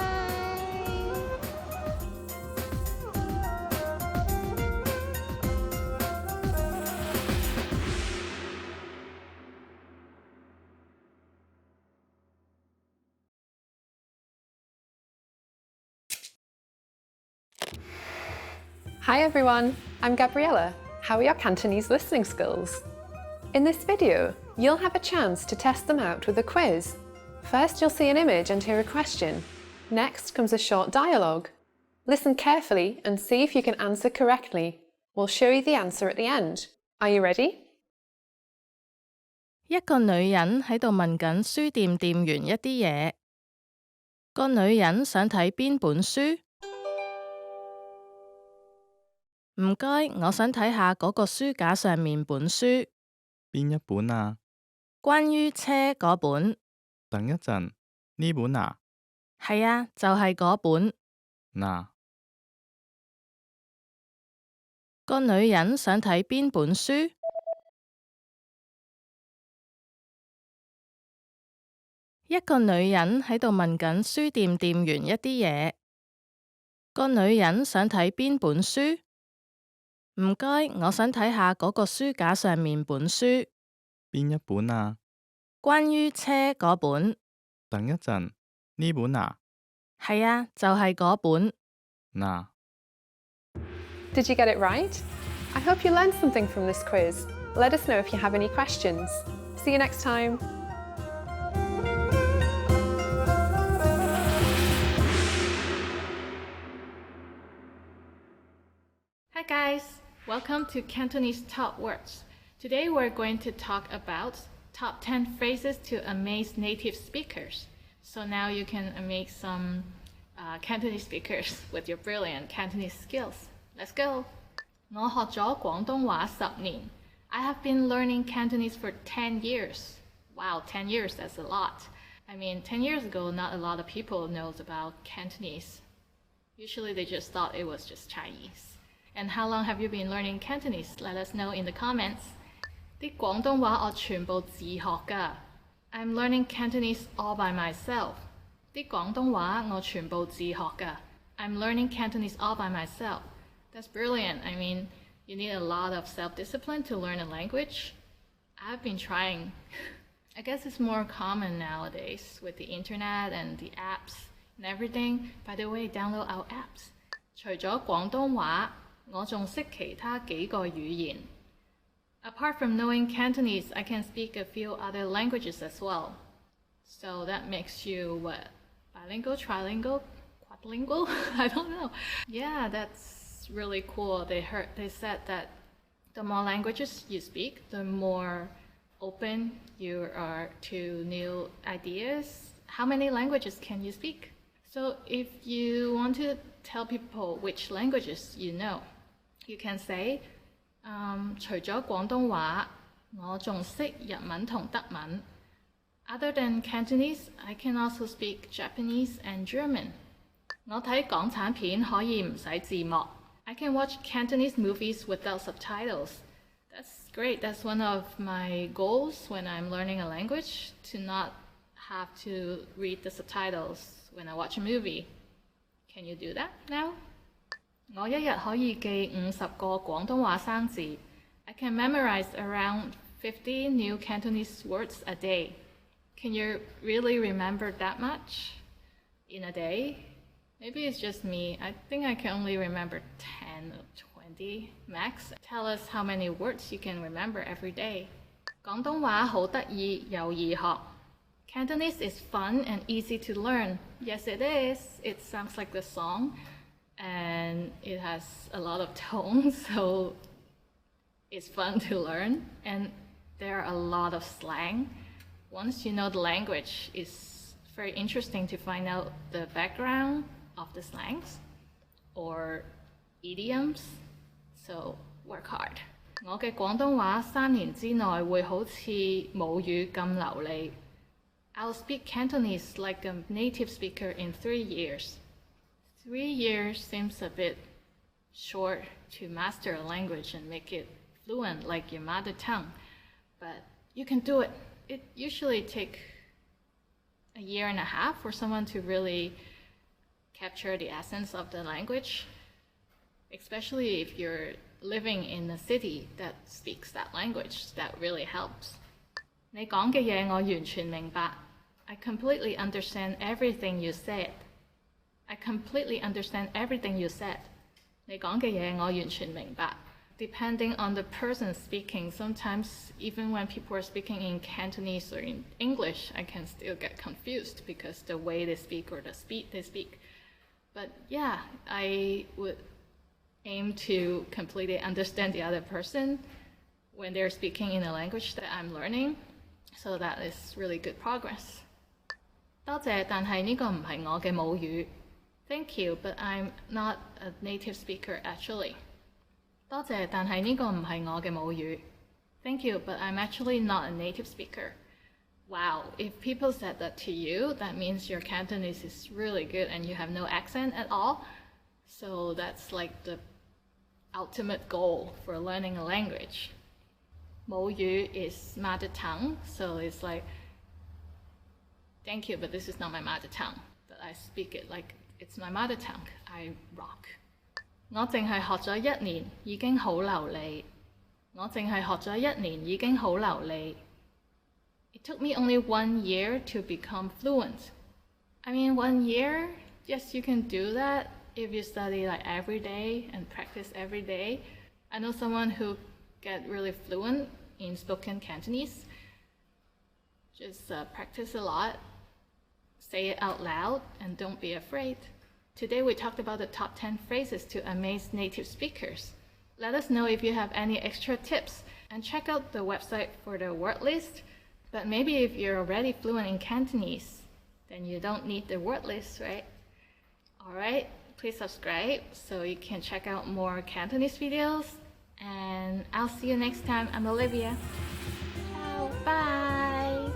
Hi everyone, I'm Gabriella. How are your Cantonese listening skills? In this video, you'll have a chance to test them out with a quiz. First, you'll see an image and hear a question. Next comes a short dialogue. Listen carefully and see if you can answer correctly. We'll show you the answer at the end. Are you ready? 一個女人喺度問緊書店店員一啲嘢。個女人想睇邊本書？唔該，我想睇下嗰個書架上面本書。邊一本啊？關於車嗰本。等一陣，呢本啊？係啊，就係嗰本。嗱，個女人想睇邊本書？一個女人喺度問緊書店店員一啲嘢。個女人想睇邊本書？唔該，我想睇下嗰個書架上面本書。邊一本啊？關於車嗰本。等一陣，呢本啊？係啊，就係嗰本。嗱。Did you get it right? I hope you learned something from this quiz. Let us know if you have any questions. See you next time. Hi guys, welcome to Cantonese Top Words. Today we're going to talk about top 10 phrases to amaze native speakers. So now you can amaze some Cantonese speakers with your brilliant Cantonese skills. Let's go! 我學咗廣東話10年. I have been learning Cantonese for 10 years. Wow, 10 years, that's a lot. I mean, 10 years ago, not a lot of people knows about Cantonese. Usually they just thought it was just Chinese. And how long have you been learning Cantonese? Let us know in the comments. 啲廣東話我全部自學㗎. I'm learning Cantonese all by myself. 啲廣東話我全部自學㗎. I'm learning Cantonese all by myself. That's brilliant. I mean, you need a lot of self-discipline to learn a language. I've been trying. I guess it's more common nowadays with the internet and the apps and everything. By the way, download our apps. 除咗廣東話，我仲識其他幾個語言. Apart from knowing Cantonese, I can speak a few other languages as well. So that makes you what? Bilingual, trilingual, quadlingual? I don't know. Yeah, that's really cool. They said that the more languages you speak, the more open you are to new ideas. How many languages can you speak? So if you want to tell people which languages you know, you can say, 除咗廣東話，我仲識日文同德文. Other than Cantonese, I can also speak Japanese and German. 我睇港產片可以唔使字幕。I can watch Cantonese movies without subtitles. That's great. That's one of my goals when I'm learning a language, to not have to read the subtitles when I watch a movie. Can you do that now? 我一日可以記50個廣東話生字。I can memorize around 50 new Cantonese words a day. Can you really remember that much in a day? Maybe it's just me. I think I can only remember 10 or 20 max. Tell us how many words you can remember every day. 廣東話好得意又易學。Cantonese is fun and easy to learn. Yes, it is. It sounds like the song, and it has a lot of tone, so it's fun to learn. And there are a lot of slang. Once you know the language, it's very interesting to find out the background of the slangs or idioms. So work hard. 我嘅廣東話3年之內會好似母語咁流利。I'll speak Cantonese like a native speaker in 3 years. 3 years seems a bit short to master a language and make it fluent like your mother tongue, but you can do it. It usually takes a year and a half for someone to really capture the essence of the language, especially if you're living in a city that speaks that language. That really helps. 你講嘅嘢我完全明白。I completely understand everything you said. I completely understand everything you said. 你講嘅嘢我完全明白。Depending on the person speaking, sometimes even when people are speaking in Cantonese or in English, I can still get confused because the way they speak or the speed they speak. But yeah, I would aim to completely understand the other person when they're speaking in a language that I'm learning. So that is really good progress. 多謝，但係呢個唔係我嘅母語。Thank you, but I'm not a native speaker actually. 多謝，但係呢個唔係我嘅母語。Thank you, but I'm actually not a native speaker. Wow, if people said that to you, that means your Cantonese is really good and you have no accent at all. So that's like the ultimate goal for learning a language. 母語 is mother tongue, so it's like, thank you, but this is not my mother tongue. But I speak it like it's my mother tongue. I rock. 我淨係學咗1年，已經好流利。我淨係學咗1年，已經好流利。It took me only 1 year to become fluent. I mean, 1 year? Yes, you can do that if you study like every day and practice every day. I know someone who get really fluent in spoken Cantonese. Just practice a lot, say it out loud, and don't be afraid. Today we talked about the top 10 phrases to amaze native speakers. Let us know if you have any extra tips, and check out the website for the word list. But maybe if you're already fluent in Cantonese, then you don't need the word list, right? Alright, please subscribe so you can check out more Cantonese videos. And I'll see you next time. I'm Olivia. Ciao, bye!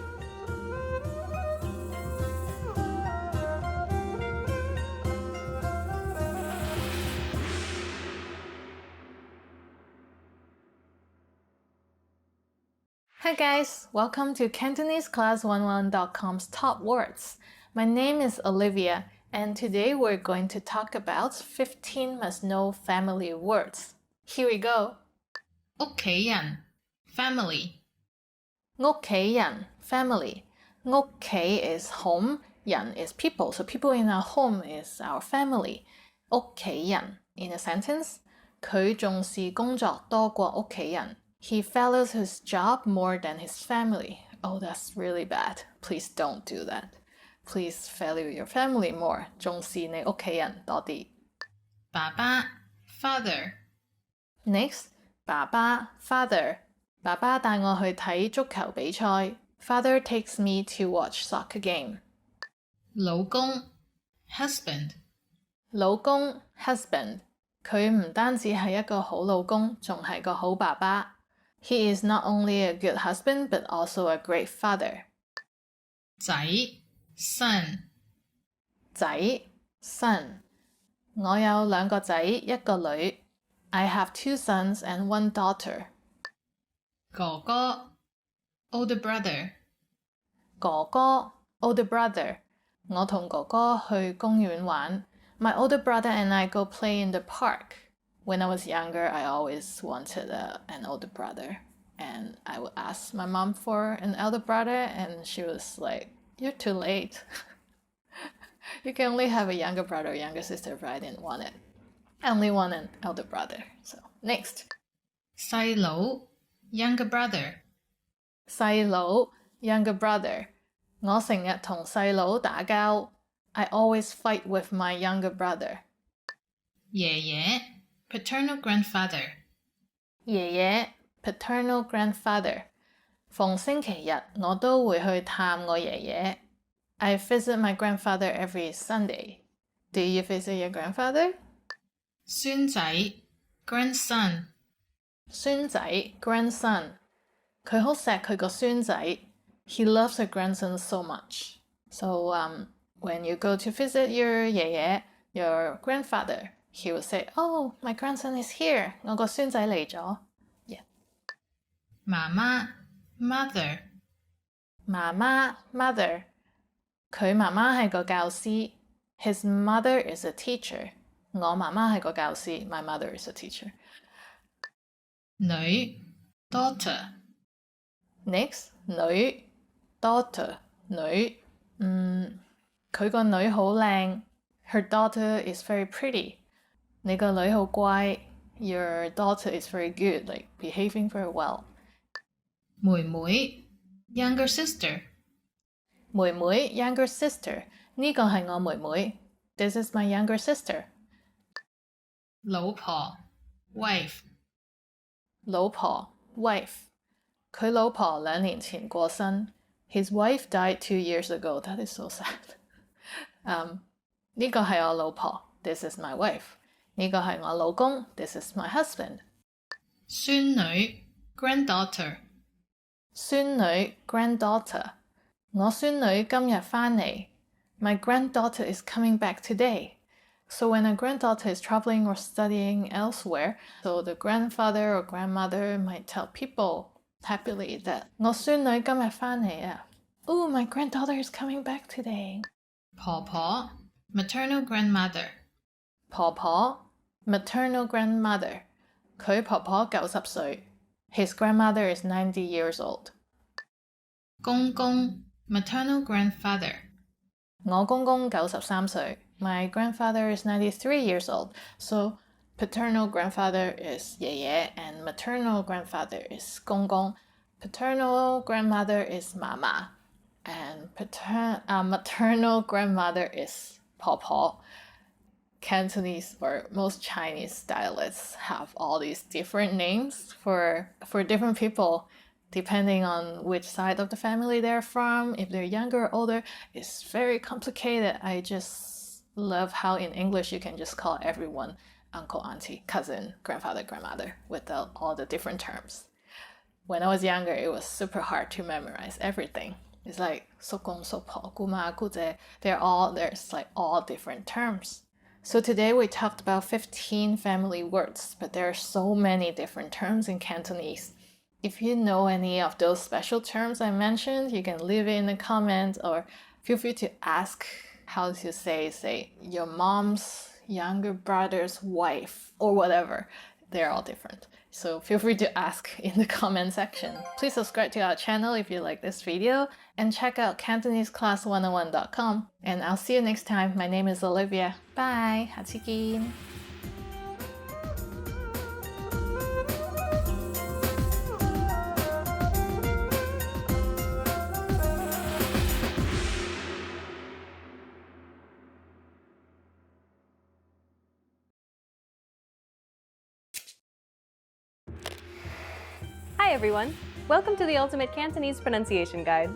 Hi guys, welcome to CantoneseClass11.com's Top Words. My name is Olivia, and today we're going to talk about 15 must-know family words. Here we go. 屋企人 family 屋企人 family. 屋企 is home, 人 is people, so people in our home is our family. 屋企人 in a sentence, 佢重視工作多過屋企人. He values his job more than his family. Oh, that's really bad. Please don't do that. Please value your family more. 重視你屋企人多啲. 爸爸 father Next, 爸爸 father. 爸爸帶我去睇足球比賽. Father takes me to watch soccer game. 老公 husband 老公 husband. 佢唔單止係一個好老公，仲係個好爸爸. He is not only a good husband, but also a great father. 仔 son 仔 son， 我有兩個仔一個女。I have 2 sons and 1 daughter。哥哥 older brother 哥哥 older brother， 我同哥哥去公園玩。My older brother and I go play in the park. When I was younger, I always wanted an older brother. And I would ask my mom for an elder brother, and she was like, "You're too late. You can only have a younger brother or younger sister," but I didn't want it. I only want an elder brother. So, next. 細佬 younger brother 細佬 younger brother， 我成日同細佬打交。I always fight with my younger brother。爺爺 paternal grandfather 爺爺 paternal grandfather， 逢星期日我都會去探我爺爺。I visit my grandfather every Sunday. Do you visit your grandfather? 孫仔 grandson 孫仔 grandson， 佢好錫佢個孫仔。He loves her grandson so much. So when you go to visit your 爺爺 your grandfather, he will say, "Oh, my grandson is here. 我個孫仔嚟咗。" Yeah. 媽媽 mother 媽媽 mother， 佢媽媽係個教師。His mother is a teacher. 我媽媽係個教師。My mother is a teacher. 女 daughter Next 女 daughter 女，佢個女好靚。Her daughter is very pretty. 你個女好乖。Your daughter is very good, like behaving very well. 妹妹 younger sister 妹妹 younger sister， 呢個係我妹妹。This is my younger sister. 老婆 wife 老婆 wife， 佢老婆2年前過身。His wife died 2 years ago. That is so sad. 呢個係我老婆。This is my wife. 呢個係我老公。This is my husband. 孫女 granddaughter 孫女 granddaughter， 我孫女今日返嚟。My granddaughter is coming back today. So when a granddaughter is traveling or studying elsewhere, so the grandfather or grandmother might tell people happily that 我孫女今日返嚟啊。Oh, my granddaughter is coming back today. 婆婆 maternal grandmother 婆婆 maternal grandmother， 佢婆婆90歲。His grandmother is 90 years old. 公公 maternal grandfather 我公公93歲。My grandfather is 93 years old. So paternal grandfather is 爺爺 and maternal grandfather is 公公. Paternal grandmother is 媽媽 and maternal grandmother is 婆婆. Cantonese or most Chinese dialects have all these different names for different people depending on which side of the family they're from. If they're younger or older, it's very complicated. I just love how in English you can just call everyone uncle, auntie, cousin, grandfather, grandmother without all the different terms. When I was younger, it was super hard to memorize everything. It's like 叔公叔婆姑媽姑姐, there's like all different terms. So today we talked about 15 family words, but there are so many different terms in Cantonese. If you know any of those special terms I mentioned, you can leave it in the comments or feel free to ask how to say your mom's younger brother's wife or whatever. They're all different. So feel free to ask in the comment section. Please subscribe to our channel if you like this video and check out CantoneseClass101.com. And I'll see you next time. My name is Olivia. Bye. 下次見. Hi everyone! Welcome to the Ultimate Cantonese Pronunciation Guide.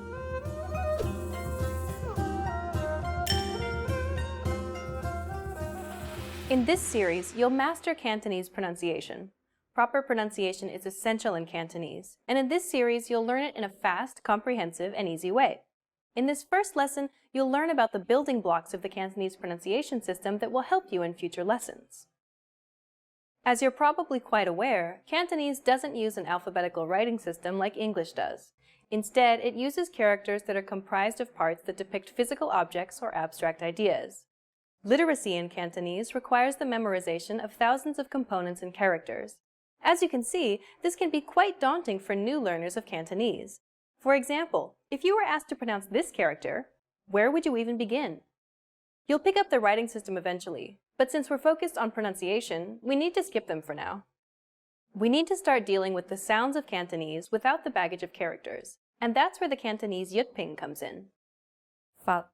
In this series, you'll master Cantonese pronunciation. Proper pronunciation is essential in Cantonese, and in this series, you'll learn it in a fast, comprehensive, and easy way. In this first lesson, you'll learn about the building blocks of the Cantonese pronunciation system that will help you in future lessons. As you're probably quite aware, Cantonese doesn't use an alphabetical writing system like English does. Instead, it uses characters that are comprised of parts that depict physical objects or abstract ideas. Literacy in Cantonese requires the memorization of thousands of components and characters. As you can see, this can be quite daunting for new learners of Cantonese. For example, if you were asked to pronounce this character, where would you even begin? You'll pick up the writing system eventually, but since we're focused on pronunciation, we need to skip them for now. We need to start dealing with the sounds of Cantonese without the baggage of characters, and that's where the Cantonese yutping comes in. Fa.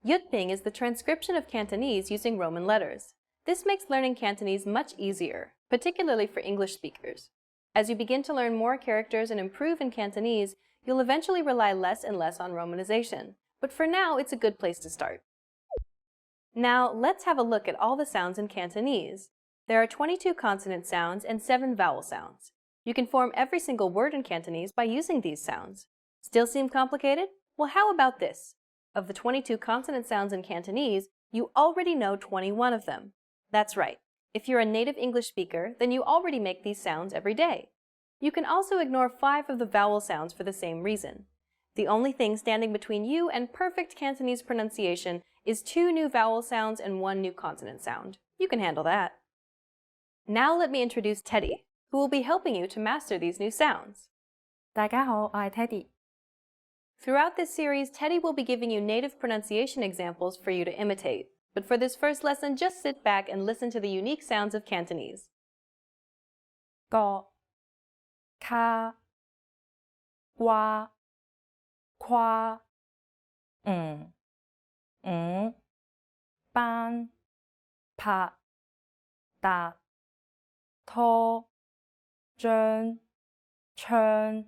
Yutping is the transcription of Cantonese using Roman letters. This makes learning Cantonese much easier, particularly for English speakers. As you begin to learn more characters and improve in Cantonese, you'll eventually rely less and less on romanization, but for now it's a good place to start. Now, let's have a look at all the sounds in Cantonese. There are 22 consonant sounds and 7 vowel sounds. You can form every single word in Cantonese by using these sounds. Still seem complicated? Well, how about this? Of the 22 consonant sounds in Cantonese, you already know 21 of them. That's right. If you're a native English speaker, then you already make these sounds every day. You can also ignore 5 of the vowel sounds for the same reason. The only thing standing between you and perfect Cantonese pronunciation is 2 new vowel sounds and 1 new consonant sound. You can handle that. Now let me introduce Teddy, who will be helping you to master these new sounds. 大家好，我係 Teddy。 Throughout this series, Teddy will be giving you native pronunciation examples for you to imitate. But for this first lesson, just sit back and listen to the unique sounds of Cantonese. 個、卡、瓜、夸、班、拍、達、拖、張、唱、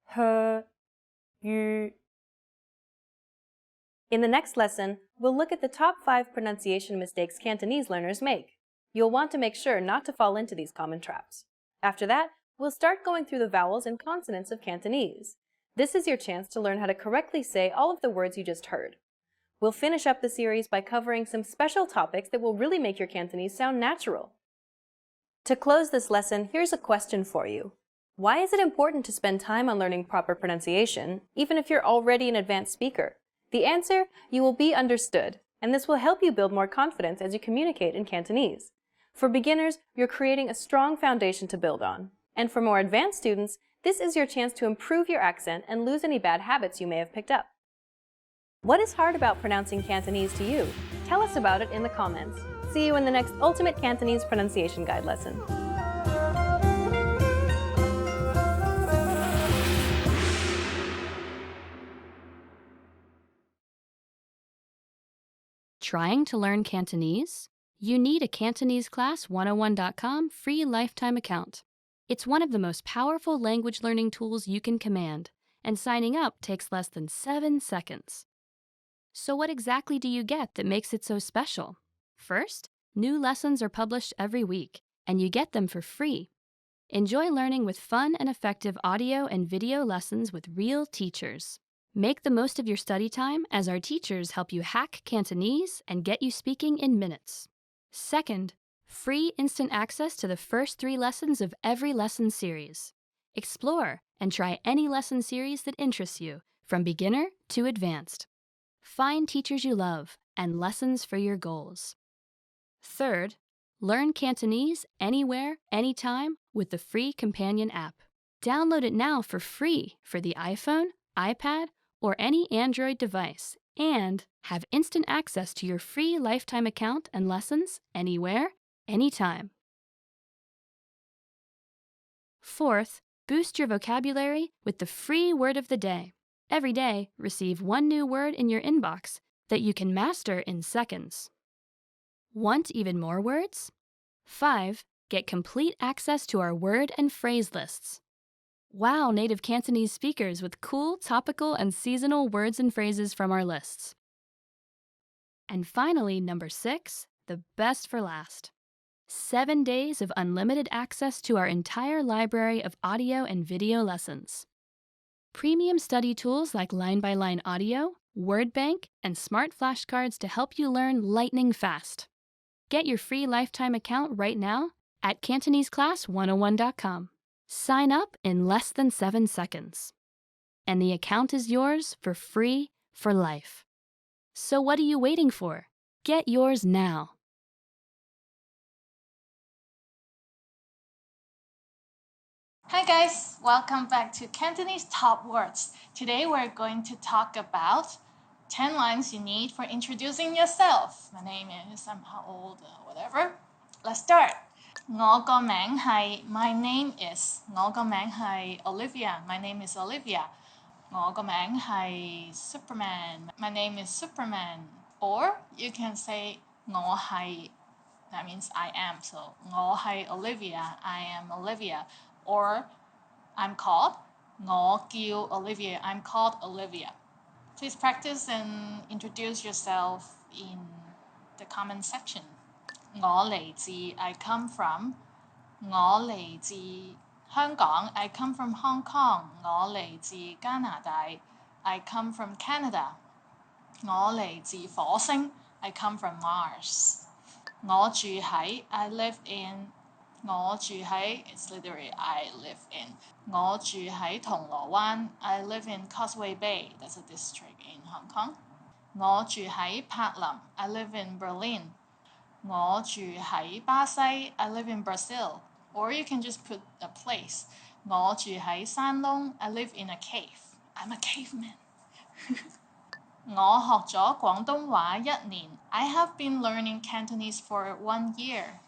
喝、語。 In the next lesson, we'll look at the top 5 pronunciation mistakes Cantonese learners make. You'll want to make sure not to fall into these common traps. After that, we'll start going through the vowels and consonants of Cantonese. This is your chance to learn how to correctly say all of the words you just heard. We'll finish up the series by covering some special topics that will really make your Cantonese sound natural. To close this lesson, here's a question for you. Why is it important to spend time on learning proper pronunciation, even if you're already an advanced speaker? The answer, you will be understood, and this will help you build more confidence as you communicate in Cantonese. For beginners, you're creating a strong foundation to build on. And for more advanced students, this is your chance to improve your accent and lose any bad habits you may have picked up. What is hard about pronouncing Cantonese to you? Tell us about it in the comments. See you in the next Ultimate Cantonese Pronunciation Guide lesson. Trying to learn Cantonese? You need a CantoneseClass101.com free lifetime account. It's one of the most powerful language learning tools you can command, and signing up takes less than 7 seconds. So what exactly do you get that makes it so special? First, new lessons are published every week, and you get them for free. Enjoy learning with fun and effective audio and video lessons with real teachers. Make the most of your study time as our teachers help you hack Cantonese and get you speaking in minutes. Second, free instant access to the first 3 lessons of every lesson series. Explore and try any lesson series that interests you, from beginner to advanced. Find teachers you love and lessons for your goals. Third, learn Cantonese anywhere, anytime with the free companion app. Download it now for free for the iPhone, iPad, or any Android device, and have instant access to your free lifetime account and lessons anywhere, anytime. Fourth, boost your vocabulary with the free word of the day. Every day, receive 1 new word in your inbox that you can master in seconds. Want even more words? 5. Get complete access to our word and phrase lists. Wow native Cantonese speakers with cool, topical, and seasonal words and phrases from our lists. And finally, number 6, the best for last. 7 days of unlimited access to our entire library of audio and video lessons. Premium study tools like line-by-line audio, word bank, and smart flashcards to help you learn lightning fast. Get your free lifetime account right now at CantoneseClass101.com. Sign up in less than 7 seconds. And the account is yours for free for life. So what are you waiting for? Get yours now. Hi guys, welcome back to Cantonese Top Words. Today we're going to talk about 10 lines you need for introducing yourself. My name is, I'm how old, whatever. Let's start. 我個名係 My name is 我個名係 Olivia. My name is Olivia. 我個名係 Superman. My name is Superman. Or you can say 我係 that means I am. So 我係 Olivia. I am Olivia. Or I'm called 我叫 Olivia. I'm called Olivia. Please practice and introduce yourself in the comment section. 我嚟自 I come from 我嚟自香港 I come from Hong Kong 我嚟自加拿大 I come from Canada 我嚟自火星 I come from Mars 我住喺 I live in 我住喺 it's literally I live in 我住喺銅鑼灣 I live in Causeway Bay that's a district in Hong Kong 我住喺柏林 I live in Berlin 我住喺巴西 I live in Brazil. Or you can just put a place. 我住喺山窿 I live in a cave. I'm a caveman. 我學咗廣東話1年 I have been learning Cantonese for 1 year.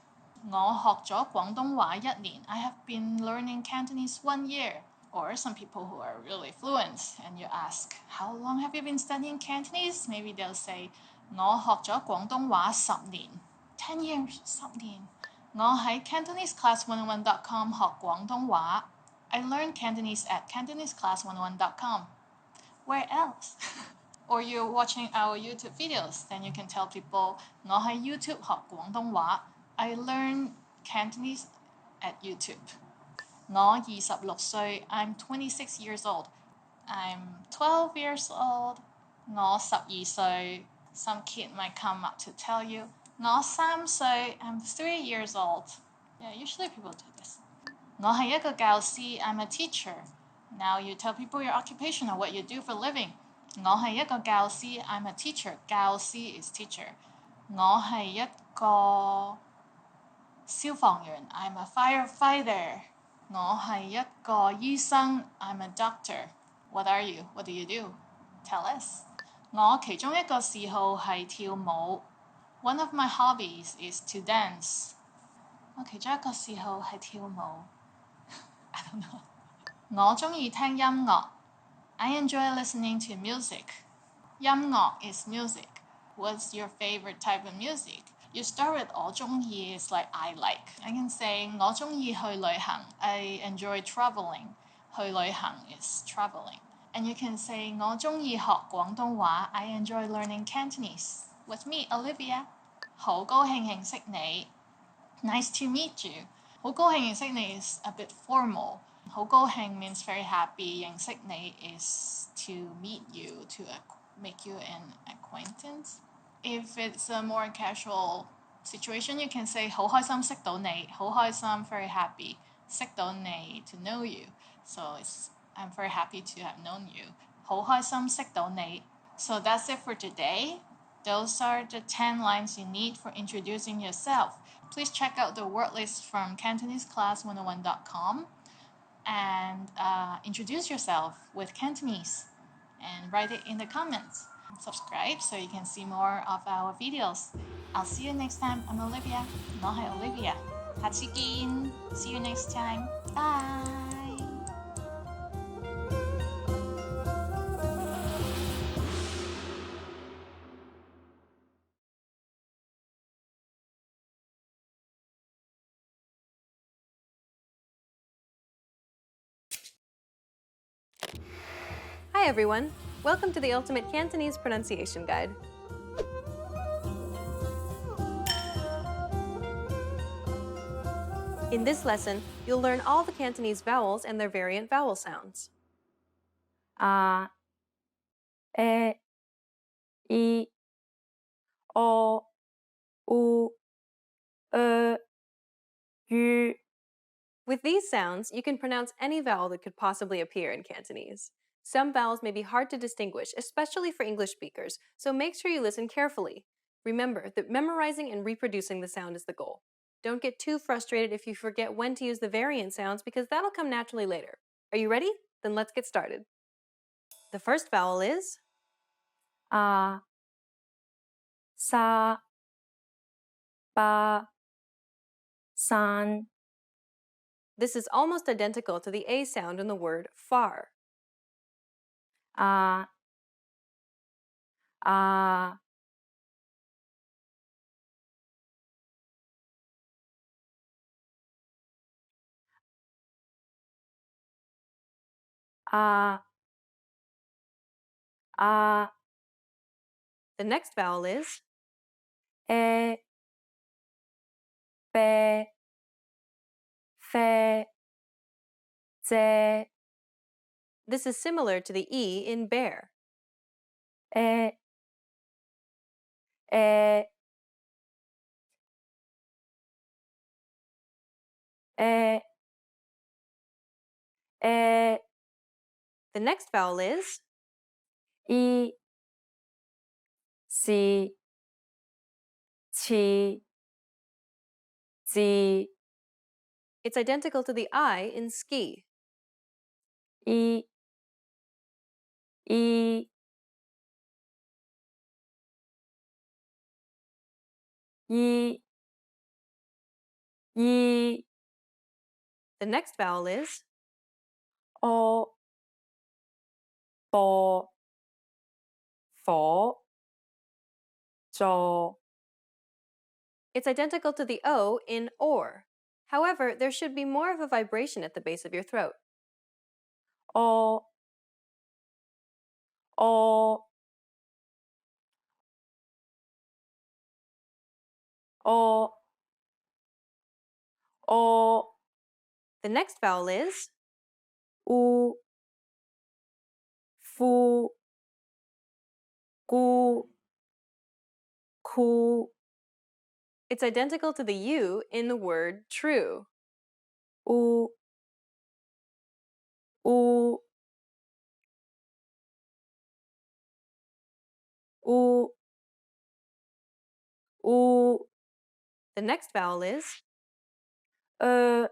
我學咗廣東話1年 I have been learning Cantonese 1 year. Or some people who are really fluent and you ask, how long have you been studying Cantonese? Maybe they'll say, 我學咗廣東話10年 10 years, 10年。我喺 CantoneseClass101.com 學廣東話。I learned Cantonese at CantoneseClass101.com. Where else? Or you're watching our YouTube videos, then you can tell people 我喺 YouTube 學廣東話。I learned Cantonese at YouTube. 我26歲 I'm 26 years old. I'm 12 years old. 我12歲 Some kid might come up to tell you 我3歲 I'm 3 years old. Yeah, usually people do this. 我係一個教師 I'm a teacher. Now you tell people your occupation or what you do for a living. 我係一個教師 I'm a teacher. 教師 is teacher. 我係一個消防員 I'm a firefighter. 我係一個醫生 I'm a doctor. What are you? What do you do? Tell us. 我其中一個嗜好係跳舞。One of my hobbies is to dance. 我其中一個嗜好係跳舞。I don't know. 我鍾意聽音樂。I enjoy listening to music. 音樂 is music. What's your favorite type of music? You start with 我鍾意 is like I like. I can say 我鍾意去旅行。I enjoy traveling. 去旅行 is traveling. And you can say 我鍾意學廣東話。I enjoy learning Cantonese. With me, Olivia. 好高興認識你。Nice to meet you. 好高興認識你 is a bit formal. 好高興 means very happy. 認識你 is to meet you, to make you an acquaintance. If it's a more casual situation, you can say 好開心識到你。好開心 very happy. 識到你 to know you. So I'm very happy to have known you. 好開心識到你。So that's it for today. Those are the 10 lines you need for introducing yourself. Please check out the word list from CantoneseClass101.com and introduce yourself with Cantonese and write it in the comments. Subscribe so you can see more of our videos. I'll see you next time. I'm Olivia. 我係 Olivia. 下次見. See you next time. Bye. Hi everyone! Welcome to the Ultimate Cantonese Pronunciation Guide. In this lesson, you'll learn all the Cantonese vowels and their variant vowel sounds. 啊、e、i、o、u、u. With these sounds, you can pronounce any vowel that could possibly appear in Cantonese. Some vowels may be hard to distinguish, especially for English speakers, so make sure you listen carefully. Remember that memorizing and reproducing the sound is the goal. Don't get too frustrated if you forget when to use the variant sounds because that'll come naturally later. Are you ready? Then let's get started. The first vowel is a, sa, ba, san. This is almost identical to the A sound in the word far. A, a, a, a. The next vowel is E, be, fe, ze. This is similar to the E in bear. E, e, e, e. The next vowel is I, si, chi, zi. It's identical to the I in ski. I, i, yi, yi. The next vowel is O, bo, fo, zo. It's identical to the O in or. However, there should be more of a vibration at the base of your throat. O, o, o, o. The next vowel is U, fu, gu, ku. It's identical to the U in the word true. U, u, u, u. The next vowel is He,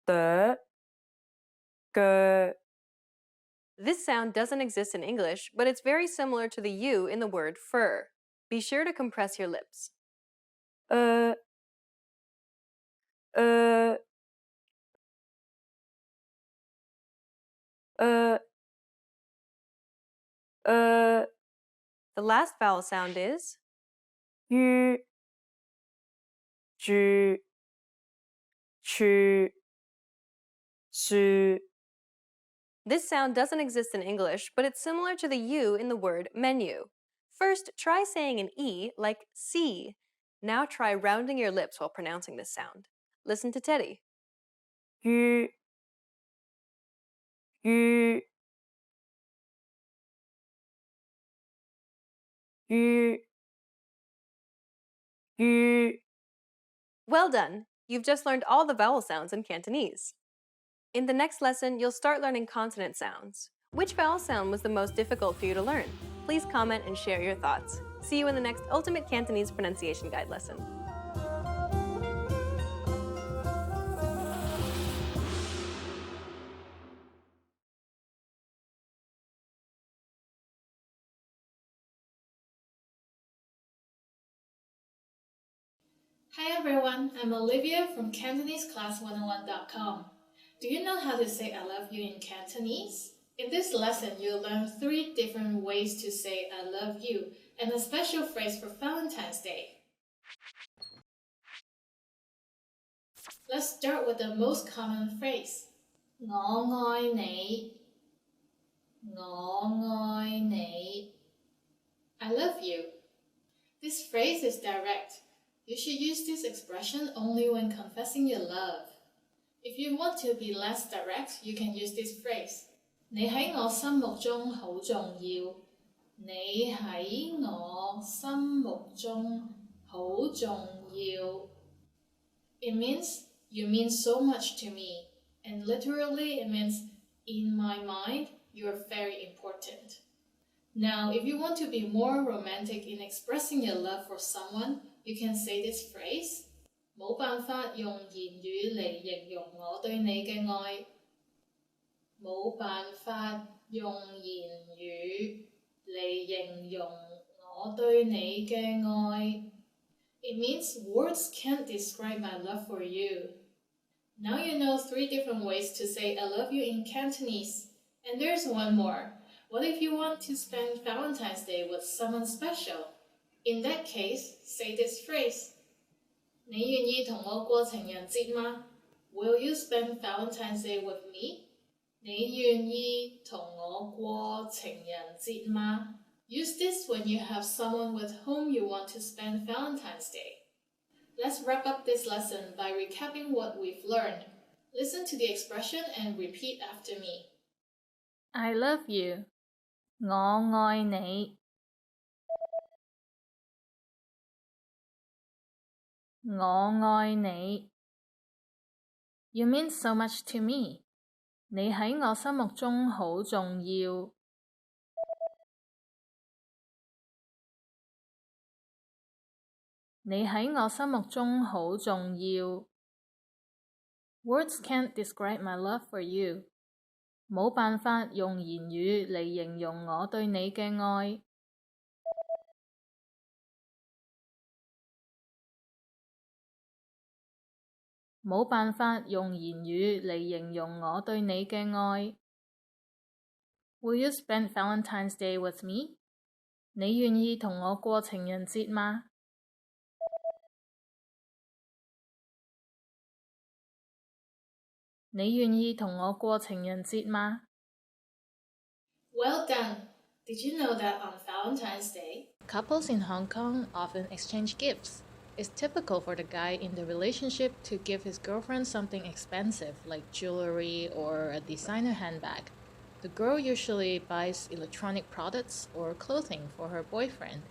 de, ge. This sound doesn't exist in English, but it's very similar to the U in the word fur. Be sure to compress your lips. E, e, e, e. The last vowel sound is U, ju, chu, su. This sound doesn't exist in English, but it's similar to the U in the word menu. First, try saying an E like C. Now try rounding your lips while pronouncing this sound. Listen to Teddy. U, u, u, u. Well done! You've just learned all the vowel sounds in Cantonese. In the next lesson, you'll start learning consonant sounds. Which vowel sound was the most difficult for you to learn? Please comment and share your thoughts. See you in the next Ultimate Cantonese Pronunciation Guide lesson. Hi everyone, I'm Olivia from CantoneseClass101.com. Do you know how to say I love you in Cantonese? In this lesson, you'll learn 3 different ways to say I love you and a special phrase for Valentine's Day. Let's start with the most common phrase. 我愛你,我愛你. I love you. This phrase is direct. You should use this expression only when confessing your love. If you want to be less direct, you can use this phrase. 你喺我心目中好重要。你喺我心目中好重要。It means you mean so much to me, and literally it means in my mind you're very important. Now, if you want to be more romantic in expressing your love for someone, you can say this phrase. 冇辦法用言語嚟形容我對你嘅愛。冇辦法用言語嚟形容我對你嘅愛。It means words can't describe my love for you. Now you know 3 different ways to say I love you in Cantonese. And there's one more. What if you want to spend Valentine's Day with someone special? In that case, say this phrase. 你願意同我過情人節嗎? Will you spend Valentine's Day with me? 你願意同我過情人節嗎? Use this when you have someone with whom you want to spend Valentine's Day. Let's wrap up this lesson by recapping what we've learned. Listen to the expression and repeat after me. I love you. 我愛你。我愛你。You mean so much to me. 你喺我心目中好重要。你喺我心目中好重要。Words can't describe my love for you. 冇辦法用言語嚟形容我對你嘅愛。冇辦法用言語嚟形容我對你嘅愛。Will you spend Valentine's Day with me? 你願意同我過情人節嗎？你願意同我過情人節嗎？ Well done! Did you know that on Valentine's Day, Couples in Hong Kong often exchange gifts. It's typical for the guy in the relationship to give his girlfriend something expensive like jewelry or a designer handbag. The girl usually buys electronic products or clothing for her boyfriend.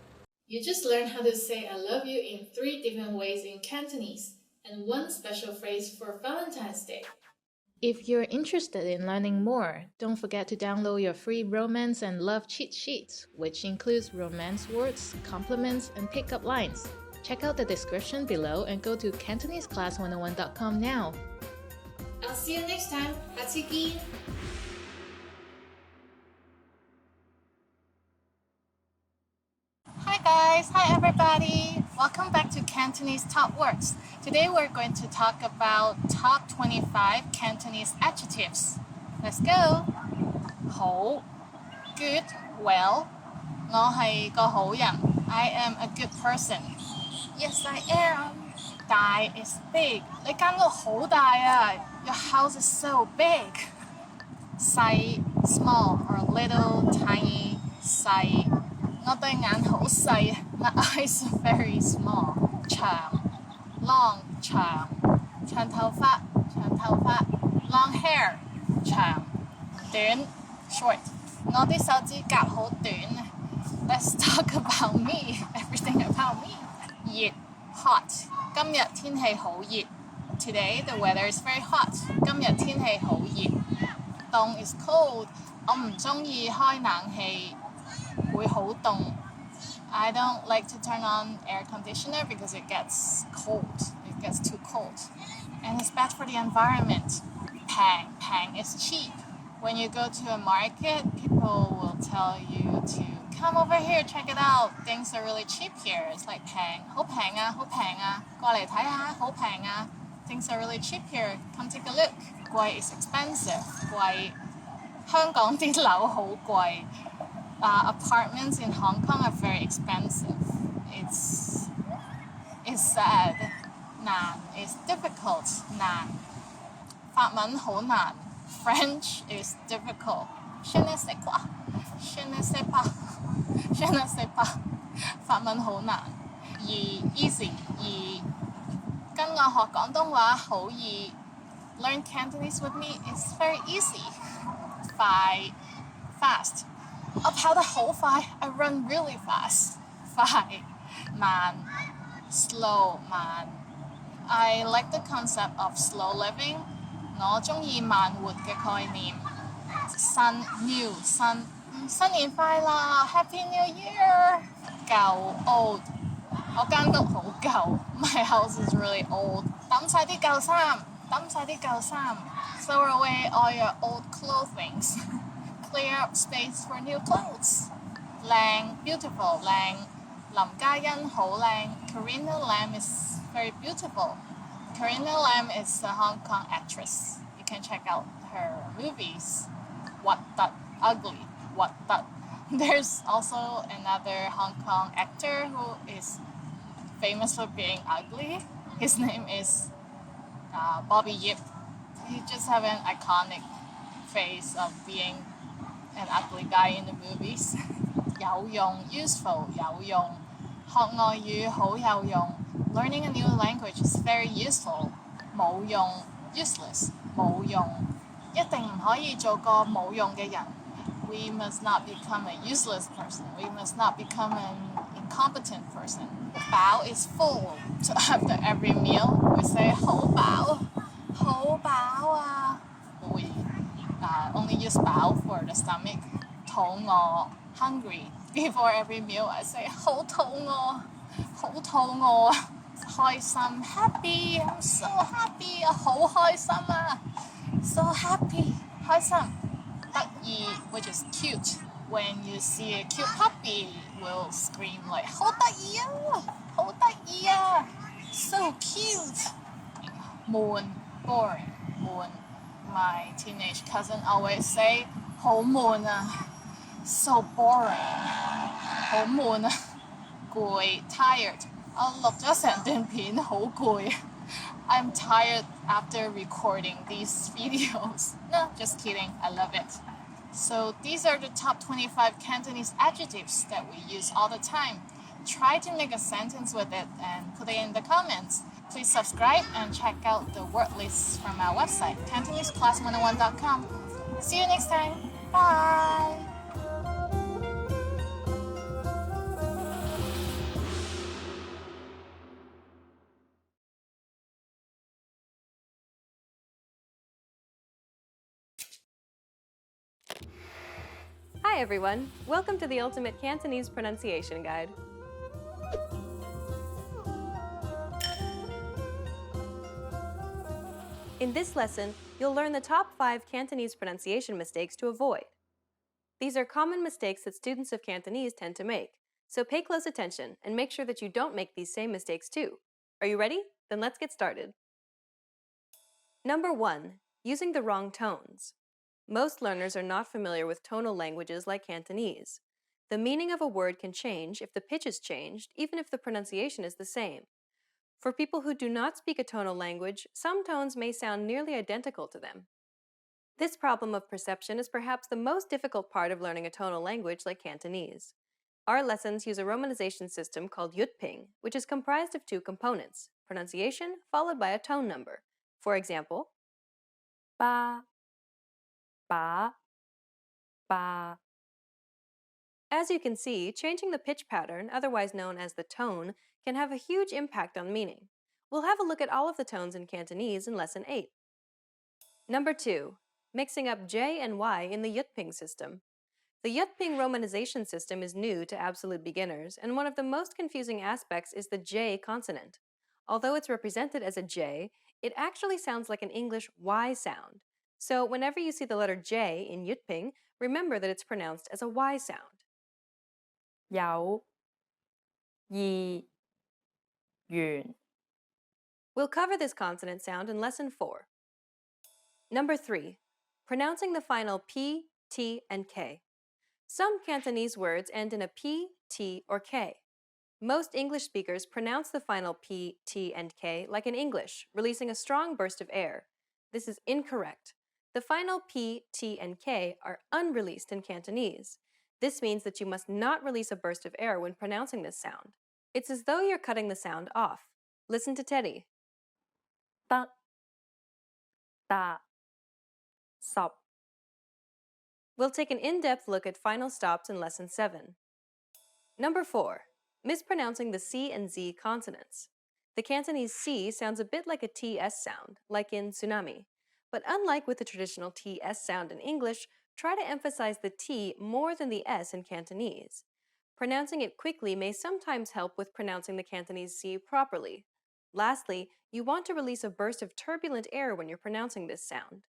you just learned how to say I love you in 3 different ways in Cantonese and 1 special phrase for Valentine's Day. If you're interested in learning more, don't forget to download your free romance and love cheat sheets, which includes romance words, compliments, and pickup lines. Check out the description below and go to CantoneseClass101.com now. I'll see you next time. 下次見! Hi guys, hi everybody. Welcome back to Cantonese Top Words. Today we're going to talk about top 25 Cantonese adjectives. Let's go. 好 good, well. 我係個好人. I am a good person. Yes, I am. 大 is big. 你間屋好大啊. Your house is so big. 細 small or little, tiny, 細. 我對眼好細. My eyes are very small. 長 long 長. 長頭髮 long hair 長. 短 short. 我啲手指甲好短. Let's talk about me. Everything about me. 熱 hot. 今日天氣好熱. Today the weather is very hot. 今日天氣好熱. 凍 is cold. 我唔鍾意開冷氣. 會好凍. I don't like to turn on air conditioner because it gets cold. It gets too cold. And it's bad for the environment. Pang is cheap. When you go to a market, people will tell you to come over here, check it out. Things are really cheap here. It's like pang. 好平啊,好平啊. 過嚟睇下,好平啊. Things are really cheap here. Come take a look. 貴 is expensive. 貴. 香港啲樓好貴. Apartments in Hong Kong are very expensive. It's sad. 難 is difficult. 難. 法文好難. French is difficult. Je ne sais quoi. Je ne sais pas. Je ne sais pas. 法文好難. 易 easy. 易跟我學廣東話好易. learn Cantonese with me is very easy.快 fast. 我跑得好快 I run really fast. 快慢 slow 慢 I like the concept of slow living. 我鍾意慢活嘅概念。新 new 新年快樂 Happy New Year 舊 old 我間屋好舊 My house is really old 抌晒啲舊衫 Throw away all your old clothings Clear up space for new clothes 靚 beautiful 靚林嘉欣好靚 Karina Lam is very beautiful Karina Lam is a Hong Kong actress You can check out her movies What that ugly What that There's also another Hong Kong actor who is famous for being ugly. His name is Bobby Yip. He just have an iconic face of being an ugly guy in the movies. 有用 useful 有用學外語好有用 Learning a new language is very useful 冇用 useless 冇用一定唔可以做個冇用嘅人 We must not become a useless person. We must not become an incompetent person. 飽 is full. So after every meal, we say 好飽啊 We only use 飽 for the stomach. 肚餓 hungry. Before every meal, I say 好肚餓開心 happy. I'm so happy. 好開心啊 So happy. 開心得意 which is cute. When you see a cute puppy, we'll scream like 好得意啊 So cute. 悶 boring 悶 My teenage cousin always say 好悶啊 So boring 好悶啊攰 tired 我錄咗成段片好攰I'm tired after recording these videos. No, just kidding. I love it. So these are the top 25 Cantonese adjectives that we use all the time. Try to make a sentence with it and put it in the comments. Please subscribe and check out the word lists from our website, CantoneseClass101.com. See you next time. Bye! Hi everyone! Welcome to the Ultimate Cantonese Pronunciation Guide. In this lesson, you'll learn the top 5 Cantonese pronunciation mistakes to avoid. These are common mistakes that students of Cantonese tend to make, so pay close attention and make sure that you don't make these same mistakes too. Are you ready? Then let's get started. Number 1. Using the wrong tones. Most learners are not familiar with tonal languages like Cantonese. The meaning of a word can change if the pitch is changed, even if the pronunciation is the same. For people who do not speak a tonal language, some tones may sound nearly identical to them. This problem of perception is perhaps the most difficult part of learning a tonal language like Cantonese. Our lessons use a romanization system called Yutping, which is comprised of 2 components, pronunciation followed by a tone number. For example, ba, ba, ba. As you can see, changing the pitch pattern, otherwise known as the tone, can have a huge impact on meaning. We'll have a look at all of the tones in Cantonese in Lesson 8. Number 2. Mixing up J and Y in the Yutping system. The Yutping romanization system is new to absolute beginners, and one of the most confusing aspects is the J consonant. Although it's represented as a J, it actually sounds like an English Y sound. So whenever you see the letter J in Yutping, remember that it's pronounced as a Y sound. 有意願 We'll cover this consonant sound in Lesson 4. Number 3. Pronouncing the final P, T, and K. Some Cantonese words end in a P, T, or K. Most English speakers pronounce the final P, T, and K like in English, releasing a strong burst of air. This is incorrect. The final P, T, and K are unreleased in Cantonese. This means that you must not release a burst of air when pronouncing this sound. It's as though you're cutting the sound off. Listen to Teddy. 得搭十 We'll take an in-depth look at final stops in Lesson 7. Number 4. Mispronouncing the C and Z consonants. The Cantonese C sounds a bit like a TS sound, like in tsunami. But unlike with the traditional TS sound in English, try to emphasize the T more than the S in Cantonese. Pronouncing it quickly may sometimes help with pronouncing the Cantonese C properly. Lastly, you want to release a burst of turbulent air when you're pronouncing this sound.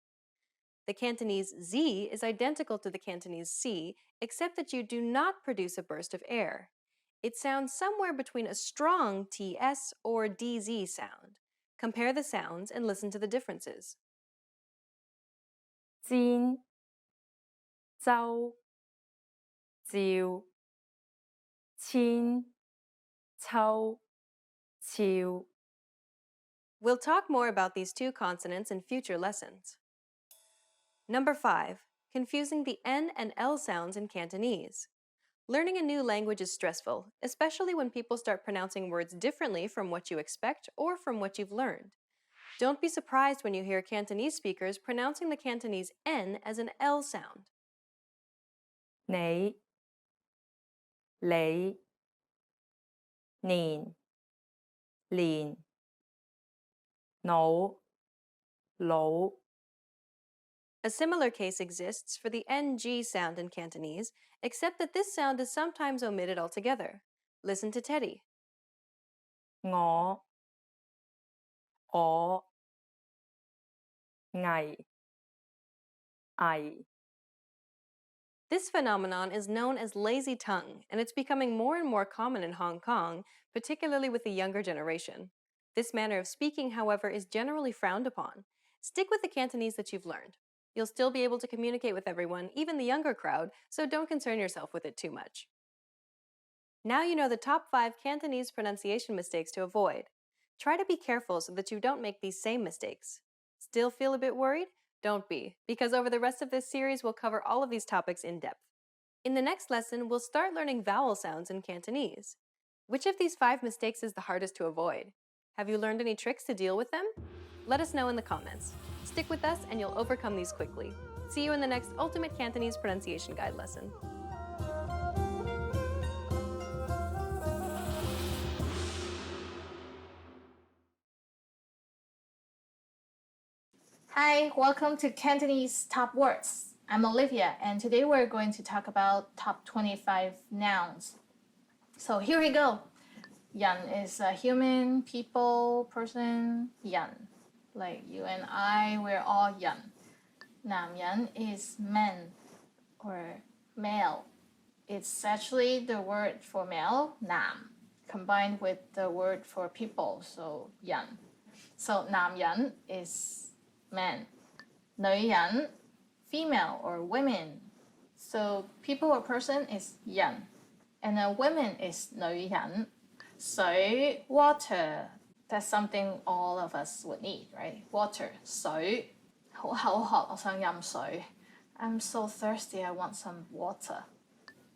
The Cantonese Z is identical to the Cantonese C, except that you do not produce a burst of air. It sounds somewhere between a strong TS or DZ sound. Compare the sounds and listen to the differences. 煎、周、照、千、秋、超 We'll talk more about these two consonants in future lessons. Number 5. Confusing the N and L sounds in Cantonese. Learning a new language is stressful, especially when people start pronouncing words differently from what you expect or from what you've learned. Don't be surprised when you hear Cantonese speakers pronouncing the Cantonese N as an L sound. 你、你、年、年、腦、腦 A similar case exists for the NG sound in Cantonese, except that this sound is sometimes omitted altogether. Listen to Teddy. 我、我、危、危 This phenomenon is known as lazy tongue, and it's becoming more and more common in Hong Kong, particularly with the younger generation. This manner of speaking, however, is generally frowned upon. Stick with the Cantonese that you've learned. You'll still be able to communicate with everyone, even the younger crowd, so don't concern yourself with it too much. Now you know the top 5 Cantonese pronunciation mistakes to avoid. Try to be careful so that you don't make these same mistakes. Still feel a bit worried? Don't be, because over the rest of this series we'll cover all of these topics in depth. In the next lesson, we'll start learning vowel sounds in Cantonese. Which of these 5 mistakes is the hardest to avoid? Have you learned any tricks to deal with them? Let us know in the comments. Stick with us and you'll overcome these quickly. See you in the next Ultimate Cantonese Pronunciation Guide lesson. Hi, welcome to Cantonese Top Words. I'm Olivia, and today we're going to talk about top 25 nouns. So here we go. Yan is a human, people, person, yan. Like you and I, we're all yan. Nam yan is man or male. It's actually the word for male, nam, combined with the word for people, so yan. So nam yan is man. 女人, female or women. So people or person is yan. And a women is 女人.水, water. That's something all of us would need, right? Water, 水. 好口渴，我想飲水. I'm so thirsty, I want some water.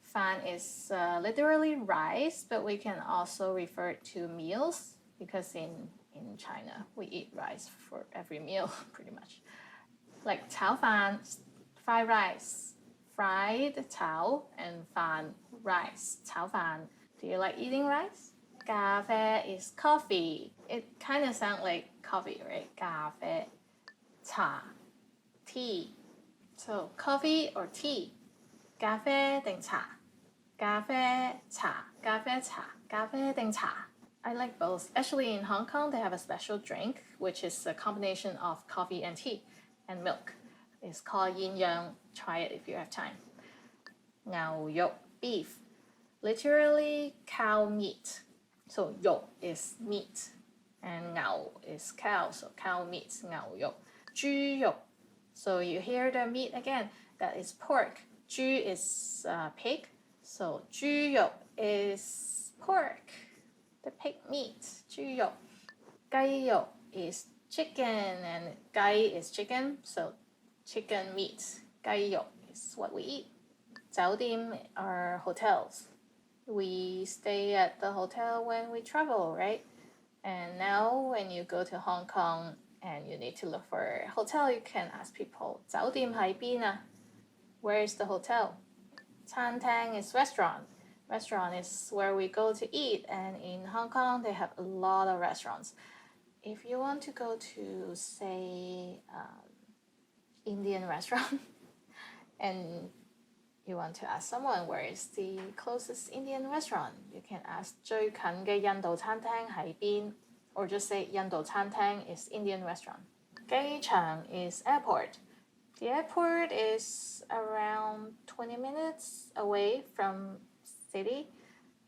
Fan is literally rice, but we can also refer it to meals because in China, we eat rice for every meal, pretty much. Like 炒飯, fried rice, fried 炒 and 飯 rice, 炒飯. Do you like eating rice? 咖啡 is coffee. It kind of sounds like coffee, right? 咖啡. 茶, tea. So coffee or tea? 咖啡定茶? 咖啡茶, 咖啡茶, 咖啡定茶. I like both. Actually, in Hong Kong, they have a special drink, which is a combination of coffee and tea and milk. It's called yin yang. Try it if you have time. Ngao yok, beef. Literally cow meat. So yok is meat. And ngao is cow, so cow meat, ngao yok. 猪肉. So you hear the meat again. That is pork. 猪 is pig. So 猪肉 is pork. The pig meat, 猪肉. 雞肉 is chicken, and 雞 is chicken, so chicken meat. 雞肉 is what we eat. 酒店 are hotels. We stay at the hotel when we travel, right? And now when you go to Hong Kong, and you need to look for a hotel, you can ask people 酒店喺邊啊? Where is the hotel? 餐廳 is restaurant. Restaurant is where we go to eat, and in Hong Kong they have a lot of restaurants. If you want to go to, say, Indian restaurant and you want to ask someone where is the closest Indian restaurant, you can ask 最近嘅印度餐廳喺邊, or just say 印度餐廳 is Indian restaurant. 機場 is airport. The airport is around 20 minutes away from city.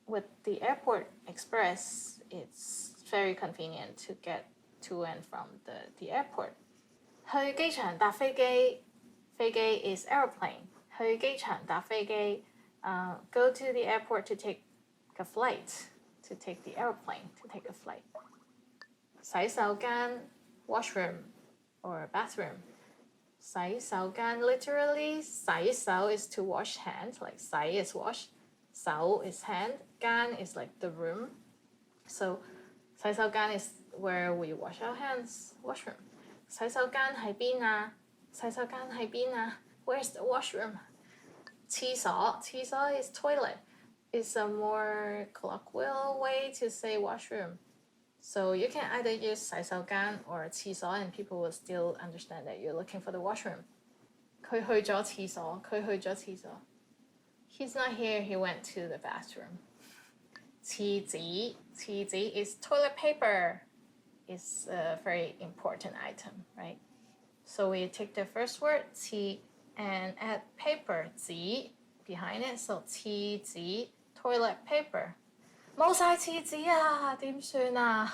With the airport express, it's very convenient to get to and from the airport. 去機場搭飛機, 飛機 is airplane. 去機場搭飛機, go to the airport to take a flight, to take the airplane, to take a flight. 洗手間 washroom or bathroom. 洗手間 literally 洗手 is to wash hands, like 洗 is wash, 手 is hand, 間 is like the room. So 洗手間 is where we wash our hands, washroom. 洗手間喺邊啊? 洗手間喺邊啊? Where's the washroom? 廁所 is toilet. It's a more colloquial way to say washroom. So you can either use 洗手間 or 廁所, and people will still understand that you're looking for the washroom. 佢去咗廁所, 佢去咗廁所. He's not here, he went to the bathroom. 廁紙 is toilet paper. It's a very important item, right? So we take the first word, 廁, and add paper, 紙, behind it. So 廁紙, toilet paper. 冇晒廁紙啊，點算啊?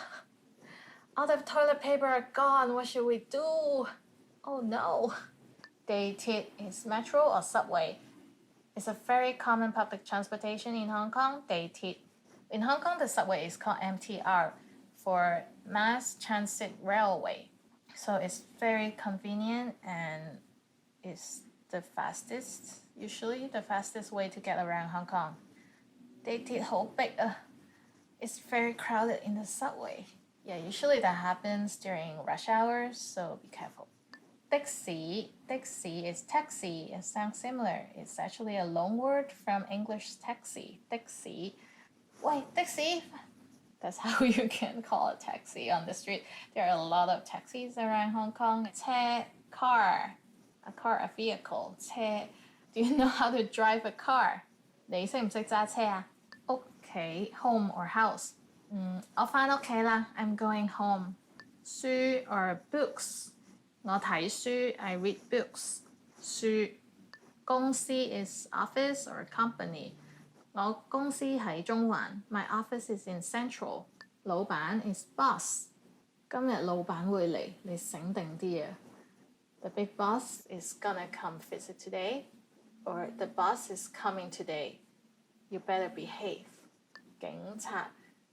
All the toilet paper are gone. What should we do? Oh no. 地鐵 is metro or subway. It's a very common public transportation in Hong Kong, 地鐵. In Hong Kong, the subway is called MTR, for Mass Transit Railway. So it's very convenient and it's the fastest, usually the fastest way to get around Hong Kong. 地鐵好逼啊. It's very crowded in the subway. Yeah, usually that happens during rush hours, so be careful. 的士 is taxi. It sounds similar. It's actually a loan word from English taxi. 的士. Wait, 的士? That's how you can call a taxi on the street. There are a lot of taxis around Hong Kong. 車 car, a vehicle. 車. Do you know how to drive a car? 你識唔識揸車啊? 屋企 home or house. 我返屋企啦. I'm going home. 書 or books. 我睇書 I read books. 書. 公司 is office or company. 我公司喺中環. My office is in Central. 老闆 is boss. 今日老闆會嚟，你醒定啲啊. The big boss is gonna come visit today. Or the boss is coming today. You better behave. 警察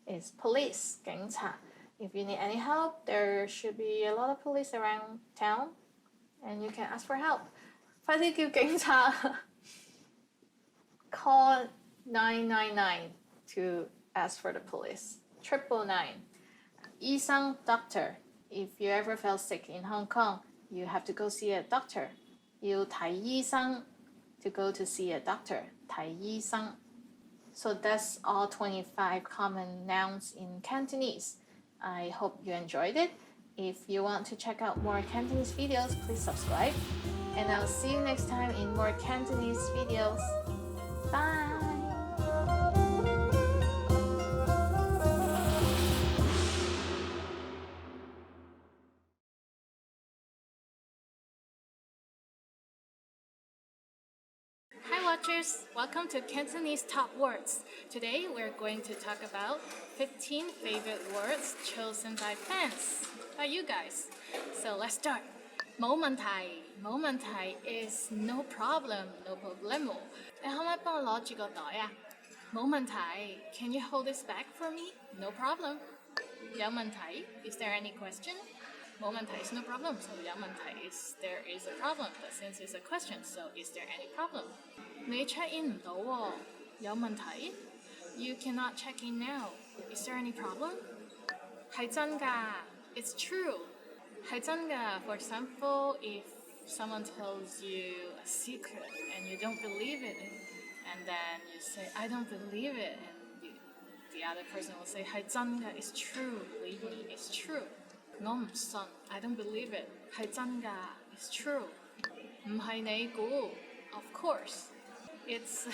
is police. 警察. If you need any help, there should be a lot of police around town, and you can ask for help. 快啲叫警察. Call 999 to ask for the police. 999. 醫生 doctor. If you ever fell sick in Hong Kong, you have to go see a doctor. 要睇醫生 to go to see a doctor. 睇醫生. So that's all 25 common nouns in Cantonese. I hope you enjoyed it. If you want to check out more Cantonese videos, please subscribe. And I'll see you next time in more Cantonese videos. Bye! Hi watchers, welcome to Cantonese Top Words. Today we're going to talk about 15 favorite words chosen by fans, by you guys. So let's start. 冇問題 is no problem, no problemo. 你可唔可以幫我攞住個袋啊? 冇問題 Can you hold this bag for me? No problem. 有問題 Is there any question? 冇問題 is no problem, so 有問題 is there is a problem. But since it's a question, so is there any problem? 你 check in 唔到喎，有問題 You cannot check in now. Is there any problem? 係真㗎 It's true. 係真㗎. For example, if someone tells you a secret and you don't believe it, and then you say, I don't believe it, and the other person will say, 係真㗎, it's true, believe me, it's true. 我唔信, I don't believe it, 係真㗎, it's true. 唔係你估, of course. It's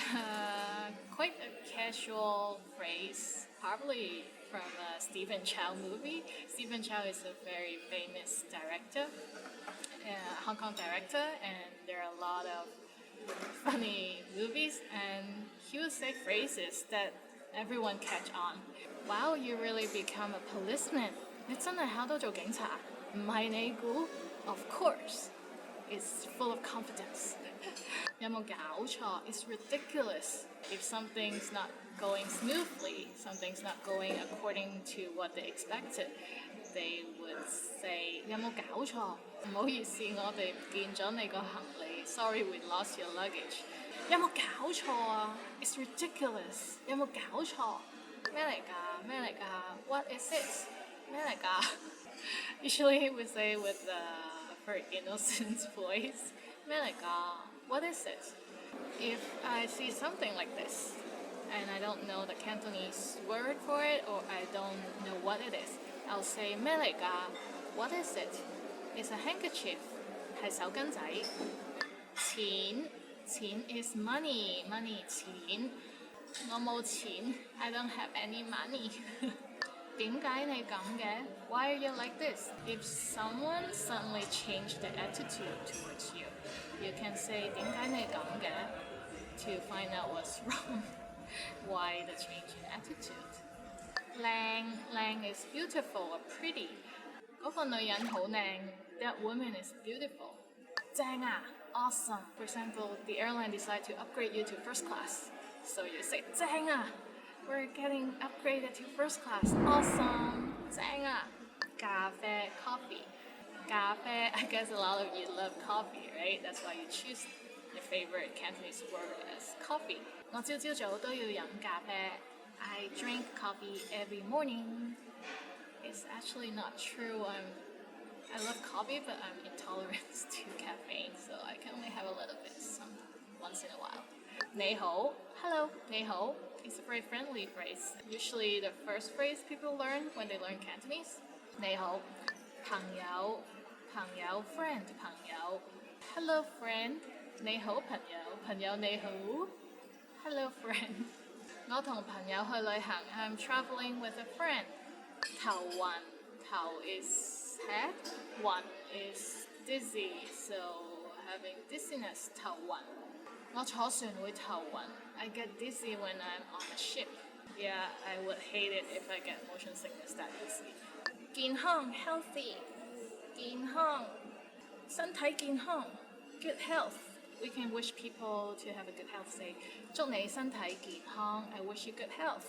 quite a casual phrase, probably from a Stephen Chow movie. Stephen Chow is a very famous director, Hong Kong director, and there are a lot of funny movies, and he would say phrases that everyone catch on. Wow, you really become a policeman. 你真係考到做警察？唔係你估? Of course. It's full of confidence. 有冇搞錯? It's ridiculous. If something's not going smoothly, something's not going according to what they expected, they would say 有冇搞錯? 唔好意思，我哋唔見咗你個行李. Sorry, we lost your luggage. 有冇搞錯啊? It's ridiculous. 有冇搞錯? 咩嚟㗎? 咩嚟㗎? What is it? 咩嚟㗎? Usually we say with a very innocent voice. 咩嚟㗎? What is it? If I see something like this, and I don't know the Cantonese word for it, or I don't know what it is, I'll say 咩嚟㗎? What is it? It's a handkerchief. 係手巾仔. 錢 is money. Money 錢. 我冇錢. I don't have any money. 點解你咁嘅? Why are you like this? If someone suddenly changed their attitude towards you, you can say 點解你咁嘅? To find out what's wrong. Why the change in attitude? 靚 is beautiful or pretty. 嗰個女人好靚. That woman is beautiful. 正啊, awesome. For example, the airline decide to upgrade you to first class. So you say 正啊, we're getting upgraded to first class. Awesome. 正啊. 咖啡 coffee. 咖啡, I guess a lot of you love coffee, right? That's why you choose your favorite Cantonese word as coffee. 我朝朝早都要飲咖啡. I drink coffee every morning. It's actually not true. I love coffee, but I'm intolerant to caffeine, so I can only have a little bit once in a while. 你好, hello, 你好 is a very friendly phrase. Usually the first phrase people learn when they learn Cantonese. 你好, 朋友, friend, 朋友. Hello, friend. 你好, 朋友, 朋友你好. Hello, friend. 我同朋友去旅行. I'm traveling with a friend. 頭暈, 頭 is head, 暈 is dizzy, so having dizziness, 頭暈. 我坐船會頭暈. I get dizzy when I'm on a ship. Yeah, I would hate it if I get motion sickness that easy. 健康 healthy. 健康身體健康 good health. We can wish people to have a good health. Say 祝你身體健康. I wish you good health.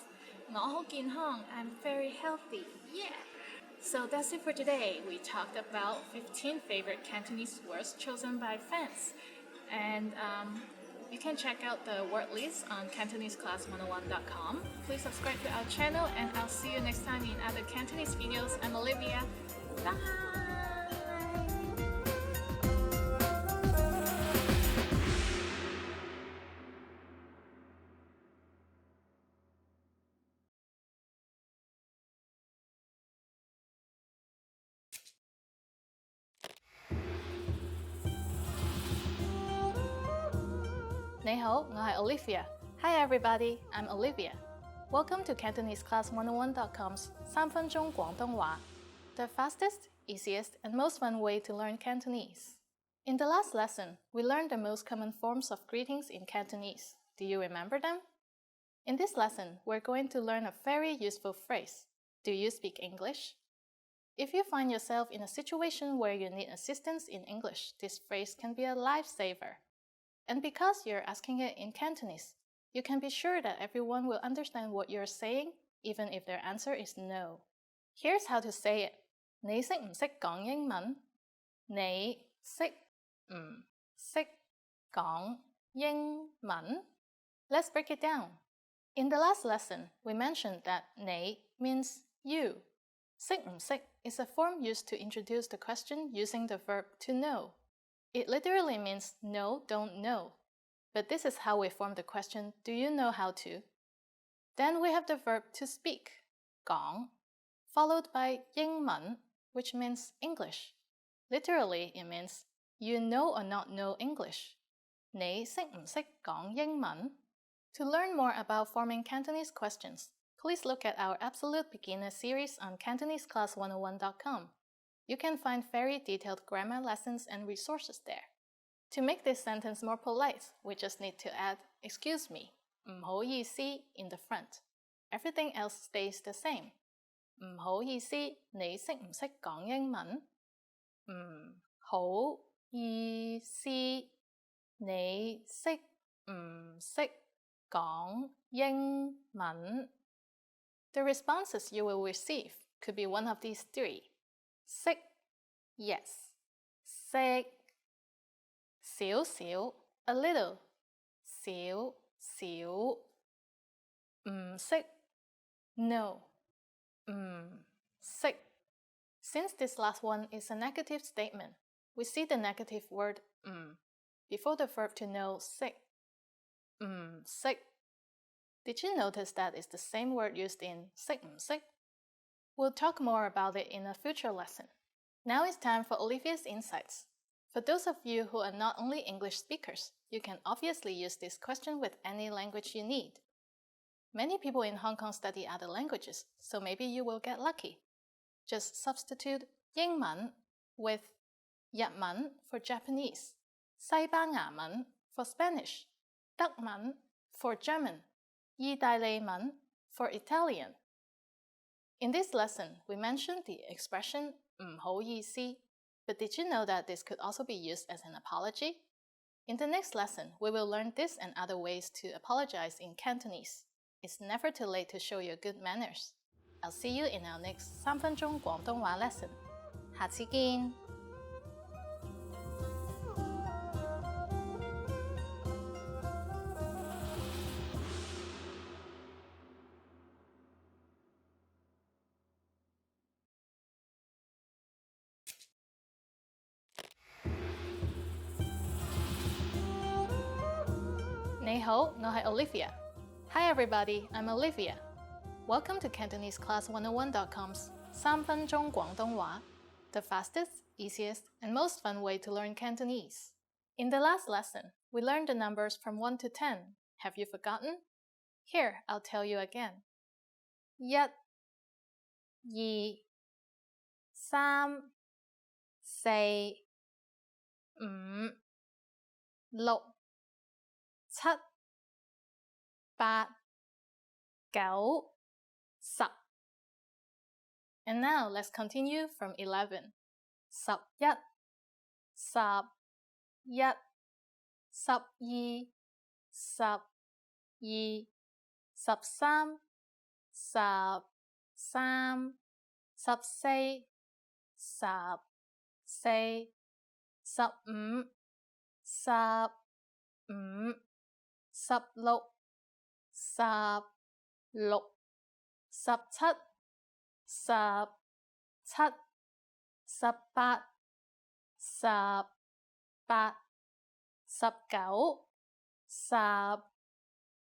我好健康. I'm very healthy. Yeah. So that's it for today. We talked about 15 favorite Cantonese words chosen by fans. And you can check out the word list on CantoneseClass101.com. Please subscribe to our channel, and I'll see you next time in other Cantonese videos. I'm Olivia. Bye! 你好，我係 Olivia. Hi everybody, I'm Olivia. Welcome to CantoneseClass101.com's 3分鐘廣東話, the fastest, easiest, and most fun way to learn Cantonese. In the last lesson, we learned the most common forms of greetings in Cantonese. Do you remember them? In this lesson, we're going to learn a very useful phrase. Do you speak English? If you find yourself in a situation where you need assistance in English, this phrase can be a lifesaver. And because you're asking it in Cantonese, you can be sure that everyone will understand what you're saying, even if their answer is no. Here's how to say it. 你識唔識講英文? 你識唔識講英文? Let's break it down. In the last lesson, we mentioned that 你 means you. 識唔識 is a form used to introduce the question using the verb to know. It literally means know, don't know. But this is how we form the question, do you know how to? Then we have the verb to speak, 講, followed by 英文, which means English. Literally, it means you know or not know English. 你識唔識講英文? To learn more about forming Cantonese questions, please look at our Absolute Beginner series on CantoneseClass101.com. You can find very detailed grammar lessons and resources there. To make this sentence more polite, we just need to add excuse me, 唔好意思 in the front. Everything else stays the same. 唔好意思，你識唔識講英文？唔好意思，你識唔識講英文？ The responses you will receive could be one of these three. 識 yes. 識少少 a little. 少少唔識 no. 唔識 Since this last one is a negative statement, we see the negative word before the verb to know 識 識 Did you notice that it's the same word used in 識唔識? We'll talk more about it in a future lesson. Now it's time for Olivia's insights. For those of you who are not only English speakers, you can obviously use this question with any language you need. Many people in Hong Kong study other languages, so maybe you will get lucky. Just substitute 英文 with 日文 for Japanese, 西班牙文 for Spanish, 德文 for German, 意大利文 for Italian. In this lesson, we mentioned the expression 唔好意思, but did you know that this could also be used as an apology? In the next lesson, we will learn this and other ways to apologize in Cantonese. It's never too late to show your good manners. I'll see you in our next 3分鐘廣東話 lesson. 下次見! Ni hao, 我係 Olivia. Hi everybody, I'm Olivia. Welcome to CantoneseClass101.com's 3分鐘廣東話, the fastest, easiest, and most fun way to learn Cantonese. In the last lesson, we learned the numbers from 1 to 10. Have you forgotten? Here, I'll tell you again. 1, 2, 3, 4, 5, 6, 7, 8, 9, 10. And now let's continue from 11. 11, 11, 12, 12, 13, 13, 14, 14, 15, 15, 16, 16, 17, 17, 18, 18, 19,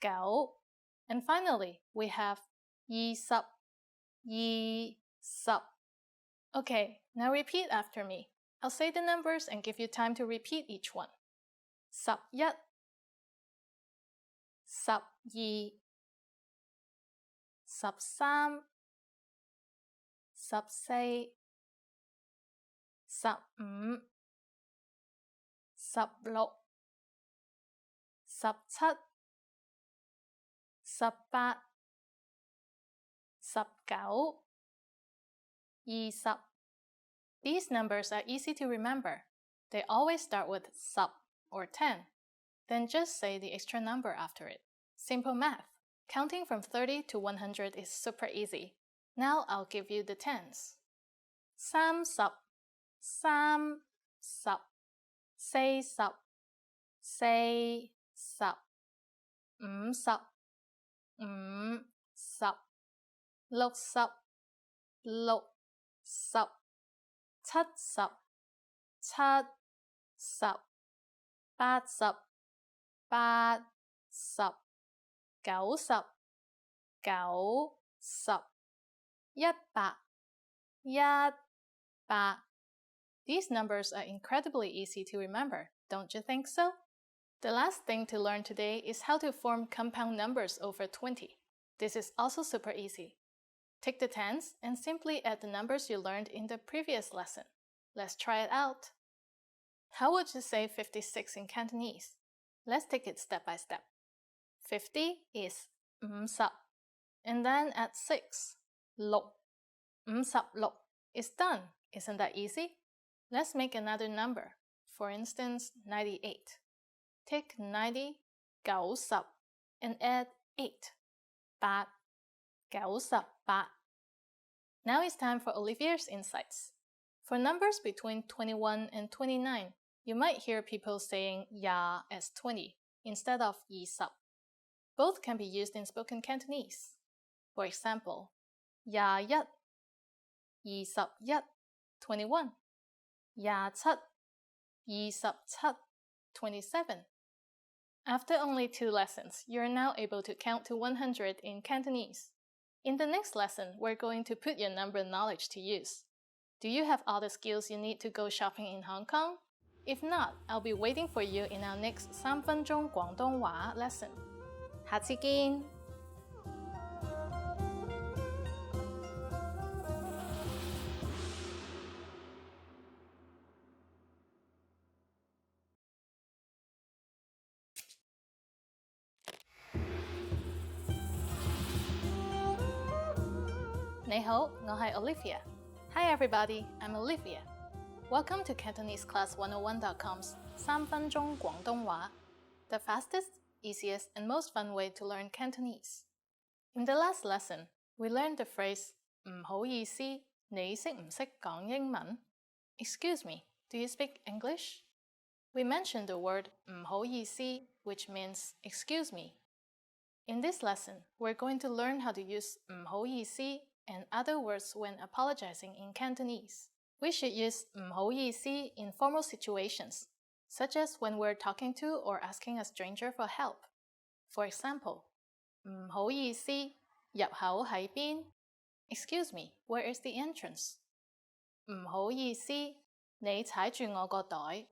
19. And finally, we have 20, 20. Okay, now repeat after me. I'll say the numbers and give you time to repeat each one. 11, 12, 13, 14, 15, 16, 17, 18, 19, 20. These numbers are easy to remember. They always start with sub or 10. Then just say the extra number after it. Simple math. Counting from 30 to 100 is super easy. Now I'll give you the tens. 30, 30, 40, 40, 50, 50, 60, 60, 十、七十、七十、八十、八十、九十、九十、一百、一百. These numbers are incredibly easy to remember, don't you think so? The last thing to learn today is how to form compound numbers over 20. This is also super easy. Take the tens and simply add the numbers you learned in the previous lesson. Let's try it out. How would you say 56 in Cantonese? Let's take it step by step. 50 is 50, and then add 6, 6. 56 is done. Isn't that easy? Let's make another number. For instance, 98. Take 90, 90, and add 8, 8, 98. Now it's time for Olivier's insights. For numbers between 21 and 29, you might hear people saying ya as 20 instead of 20. Both can be used in spoken Cantonese. For example, 21, 21, 21, 27, 27, 27. After only 2 lessons, you're now able to count to 100 in Cantonese. In the next lesson, we're going to put your number knowledge to use. Do you have all the skills you need to go shopping in Hong Kong? If not, I'll be waiting for you in our next 3分鐘廣東話 lesson. 下次見! Ni hao, 我係 Olivia. Hi everybody, I'm Olivia. Welcome to CantoneseClass101.com's 3分鐘廣東話, the fastest, easiest, and most fun way to learn Cantonese. In the last lesson, we learned the phrase 唔好意思,你識唔識講英文? Excuse me, do you speak English? We mentioned the word 唔好意思, which means excuse me. In this lesson, we're going to learn how to use 唔好意思 and other words when apologizing in Cantonese. We should use 唔好意思 in formal situations, such as when we're talking to or asking a stranger for help. For example, 唔好意思,入口喺邊? Excuse me, where is the entrance? 唔好意思,你踩住我個袋.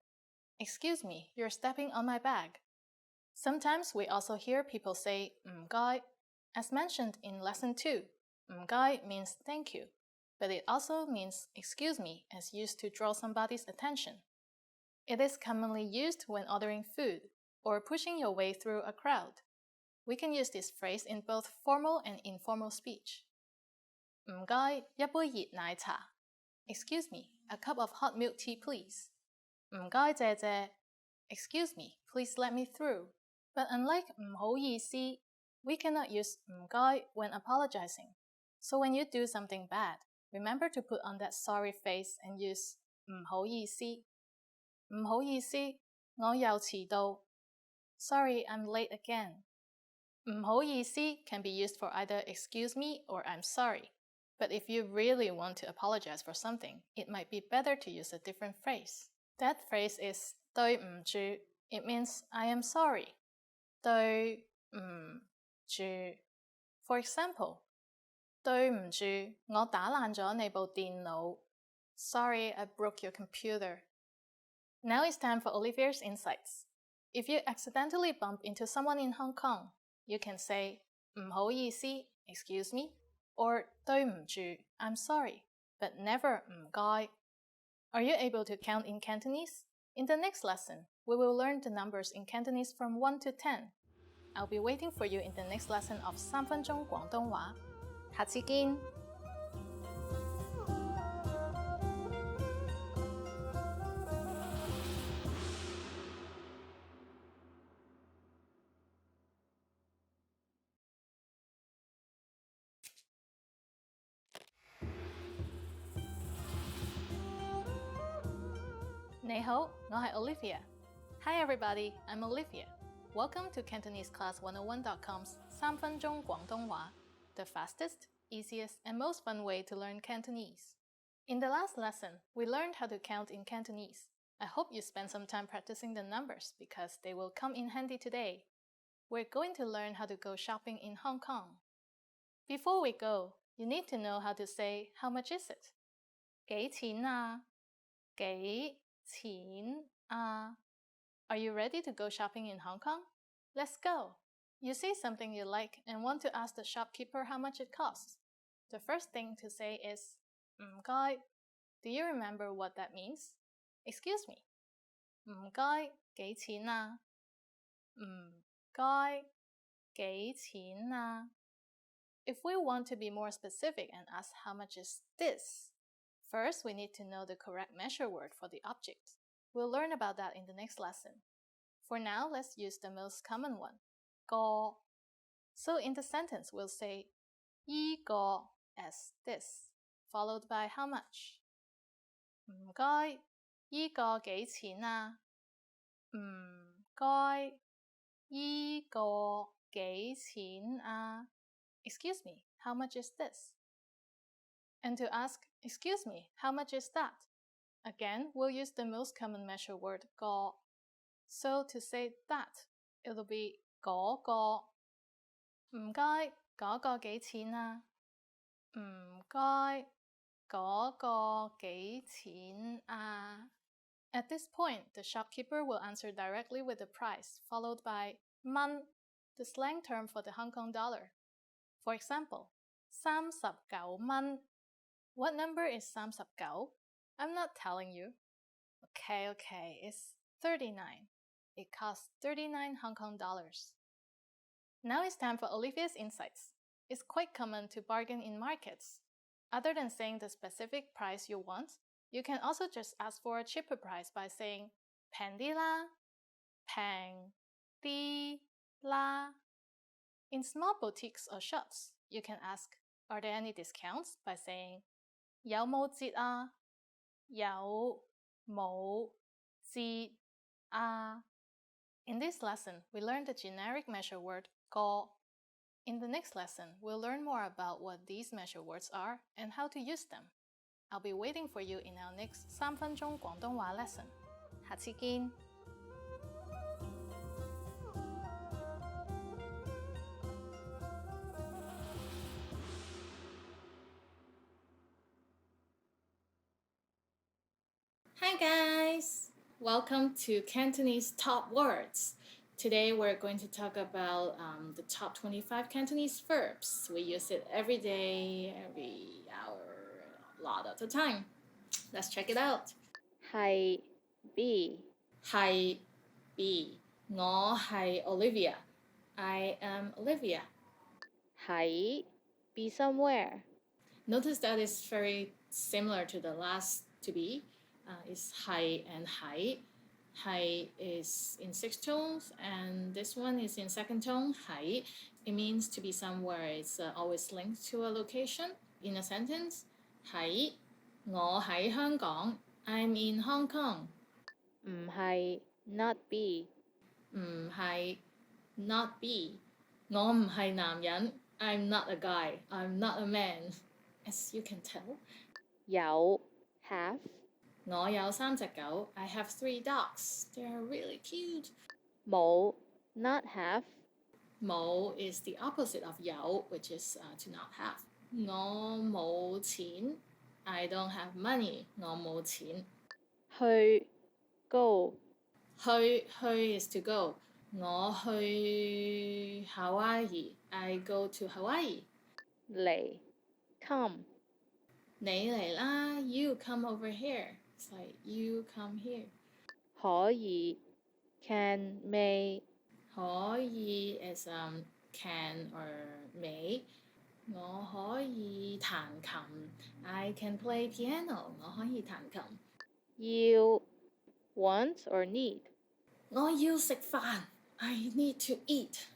Excuse me, you're stepping on my bag. Sometimes we also hear people say 唔該. As mentioned in lesson 2, 唔該 means thank you, but it also means excuse me as used to draw somebody's attention. It is commonly used when ordering food or pushing your way through a crowd. We can use this phrase in both formal and informal speech. 唔該,一杯熱奶茶. Excuse me, a cup of hot milk tea please. 唔該謝謝. Excuse me, please let me through. But unlike 唔好意思, we cannot use 唔該 when apologizing. So when you do something bad, remember to put on that sorry face and use 唔好意思. 唔好意思,我又遲到. Sorry, I'm late again. 唔好意思 can be used for either excuse me or I'm sorry. But if you really want to apologize for something, it might be better to use a different phrase. That phrase is 對唔住. It means I am sorry. 對唔住. For example, 對唔住,我打爛咗你部電腦. Sorry, I broke your computer. Now it's time for Olivier's insights. If you accidentally bump into someone in Hong Kong, you can say 唔好意思, excuse me, or 對唔住, I'm sorry, but never 唔該. Are you able to count in Cantonese? In the next lesson, we will learn the numbers in Cantonese from 1 to 10. I'll be waiting for you in the next lesson of 3分鐘廣東話. 下次見! Ni hao, 我係 Olivia. Hi everybody, I'm Olivia. Welcome to CantoneseClass101.com's 3分鐘廣東話, the fastest, easiest, and most fun way to learn Cantonese. In the last lesson, we learned how to count in Cantonese. I hope you spend some time practicing the numbers because they will come in handy today. We're going to learn how to go shopping in Hong Kong. Before we go, you need to know how to say how much is it? 幾錢啊?幾錢啊? Are you ready to go shopping in Hong Kong? Let's go! You see something you like and want to ask the shopkeeper how much it costs. The first thing to say is 唔該. Do you remember what that means? Excuse me. 唔該,幾錢啊? 唔該,幾錢啊? If we want to be more specific and ask how much is this, first we need to know the correct measure word for the object. We'll learn about that in the next lesson. For now, let's use the most common one, 個. So in the sentence, we'll say 依個 as this, followed by how much. 唔該,依個幾錢啊? 唔該,依個幾錢啊? Excuse me, how much is this? And to ask, excuse me, how much is that? Again, we'll use the most common measure word, 個. So to say that, it'll be 嗰個. 唔該,嗰個幾錢啊? 唔該,嗰個幾錢啊? At this point, the shopkeeper will answer directly with the price, followed by 蚊, the slang term for the Hong Kong dollar. For example, 39蚊. What number is 39? I'm not telling you. Okay, it's 39. It costs 39 Hong Kong dollars. Now it's time for Olivia's insights. It's quite common to bargain in markets. Other than saying the specific price you want, you can also just ask for a cheaper price by saying 平啲啦,平啲啦. In small boutiques or shops, you can ask, are there any discounts? By saying 有冇折啊?有冇折啊? In this lesson, we learned the generic measure word 個. In the next lesson, we'll learn more about what these measure words are and how to use them. I'll be waiting for you in our next 3分鐘廣東話 lesson. 下次見! Hi guys! Welcome to Cantonese Top Words. Today we're going to talk about the top 25 Cantonese verbs. We use it every day, every hour, a lot of the time. Let's check it out. 係 B 係 B. 我係 Olivia. I am Olivia. 喺 Be somewhere Notice that it's very similar to the last to be. It's 係 and 係. 係 is in 6 tones, and this one is in 2nd tone, 係. It means to be somewhere. It's always linked to a location. In a sentence, 喺我喺香港. I'm in Hong Kong. 唔係 Not be 唔係 not be. 我唔係男人. I'm not a guy. I'm not a man. As you can tell. 有 Have 我有3隻狗. I have 3 dogs. They're really cute. 冇 Not have 冇 is the opposite of 有, which is to not have. 我冇錢. I don't have money. 我冇錢. 去 Go 去 is to go. 我去 Hawaii. I go to Hawaii. 嚟 Come 你嚟啦, you come over here. It's like you come here. 可以 Can May 可以 is can or may. 我可以彈琴. I can play piano. 我可以彈琴. 要 Want or need 我要食飯. I need to eat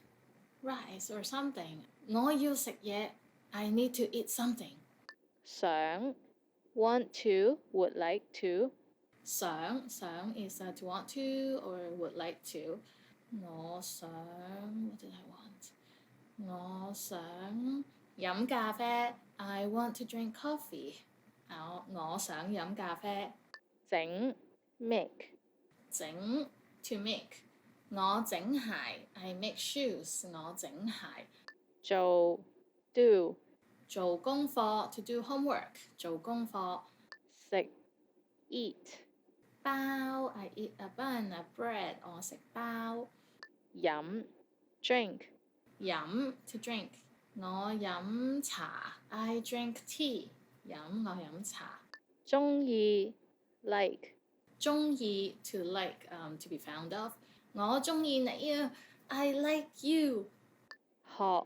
rice or something. 我要食嘢. I need to eat something. 想 Want to Would like to 想 is to want to or would like to. 我想 What did I want? 我想飲咖啡. I want to drink coffee. 我想飲咖啡。整 make 整 to make 我整鞋 I make shoes 我整鞋。做 do 做功課 to do homework 做功課。食 eat 包 I eat a bun a bread 我食包。飲 drink 飲 to drink 我飲茶 I drink tea 我飲茶。鍾意 like 鍾意 to like to be found of 我鍾意你啊 I like you。學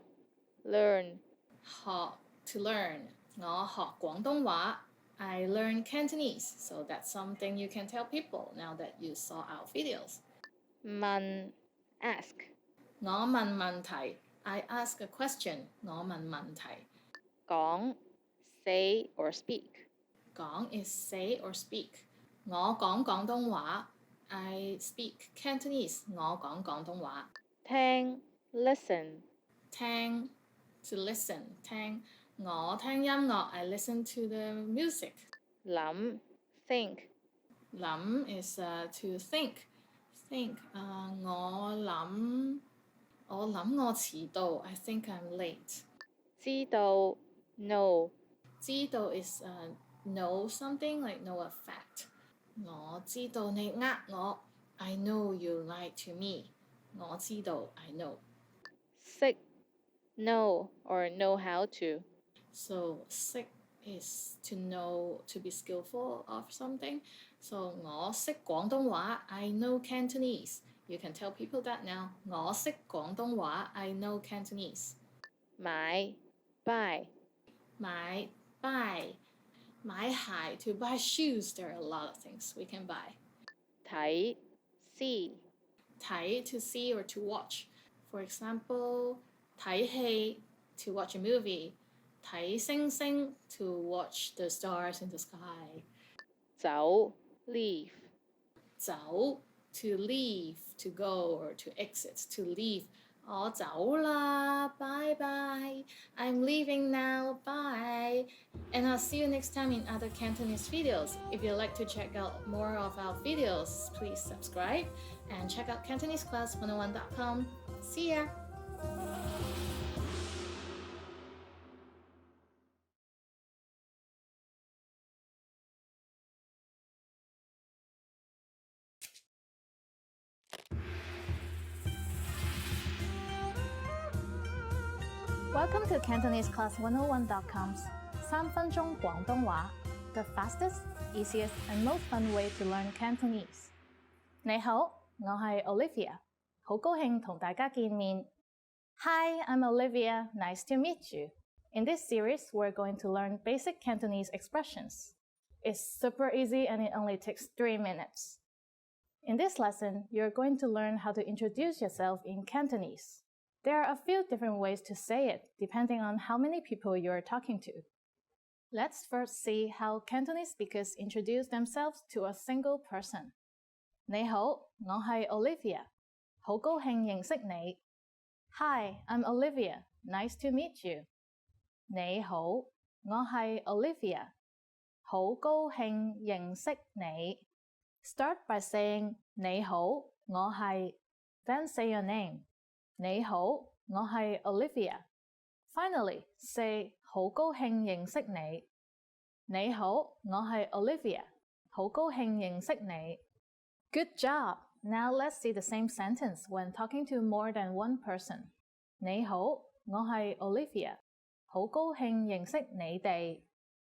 learn 學 to learn 我學廣東話 I learn Cantonese so that's something you can tell people now that you saw our videos。 問 ask 我問問題 I ask a question 我問問題。講 say or speak 講 is say or speak 我講廣東話 I speak Cantonese 我講廣東話。聽 listen 聽 to listen 聽我聽音樂 I listen to the music。 諗 think 諗 is to think think 我諗我遲到 I think I'm late。 知道 know 知道 is know something like know a fact。 我知道你呃我 I know you lied to me。 我知道 I know。 識 know or know how to So 識 is to know to be skillful of something. So 我識廣東話 I know Cantonese。 You can tell people that now。 我識廣東話 I know Cantonese。 買 buy 買 buy 買鞋 to buy shoes there are a lot of things we can buy。 睇 see 睇 to see or to watch。 For example 睇戲 to watch a movie。 睇星星 to watch the stars in the sky。 走 leave 走 to leave to go or to exit to leave。 我走啦 bye bye I'm leaving now bye and I'll see you next time in other Cantonese videos. If you'd like to check out more of our videos, please subscribe and check out CantoneseClass101.com. See ya! Welcome to CantoneseClass101.com's 3分鐘廣東話 the fastest, easiest, and most fun way to learn Cantonese. 你好，我係 Olivia， 好高興同大家見面。Hi, I'm Olivia. Nice to meet you. In this series, we're going to learn basic Cantonese expressions. It's super easy and it only takes 3 minutes. In this lesson, you're going to learn how to introduce yourself in Cantonese. There are a few different ways to say it, depending on how many people you're talking to. Let's first see how Cantonese speakers introduce themselves to a single person. 你好，我係 Olivia， 好高興認識你。Hi, I'm Olivia. Nice to meet you. 你好，我係 Olivia， 好高興認識你。Start by saying 你好，我係 then say your name. 你好，我係 Olivia. Finally, say 好高興認識你。你好，我係 Olivia. 好高興認識你。Good job! Now let's see the same sentence when talking to more than one person. 你好，我係 Olivia. 好高興認識你哋。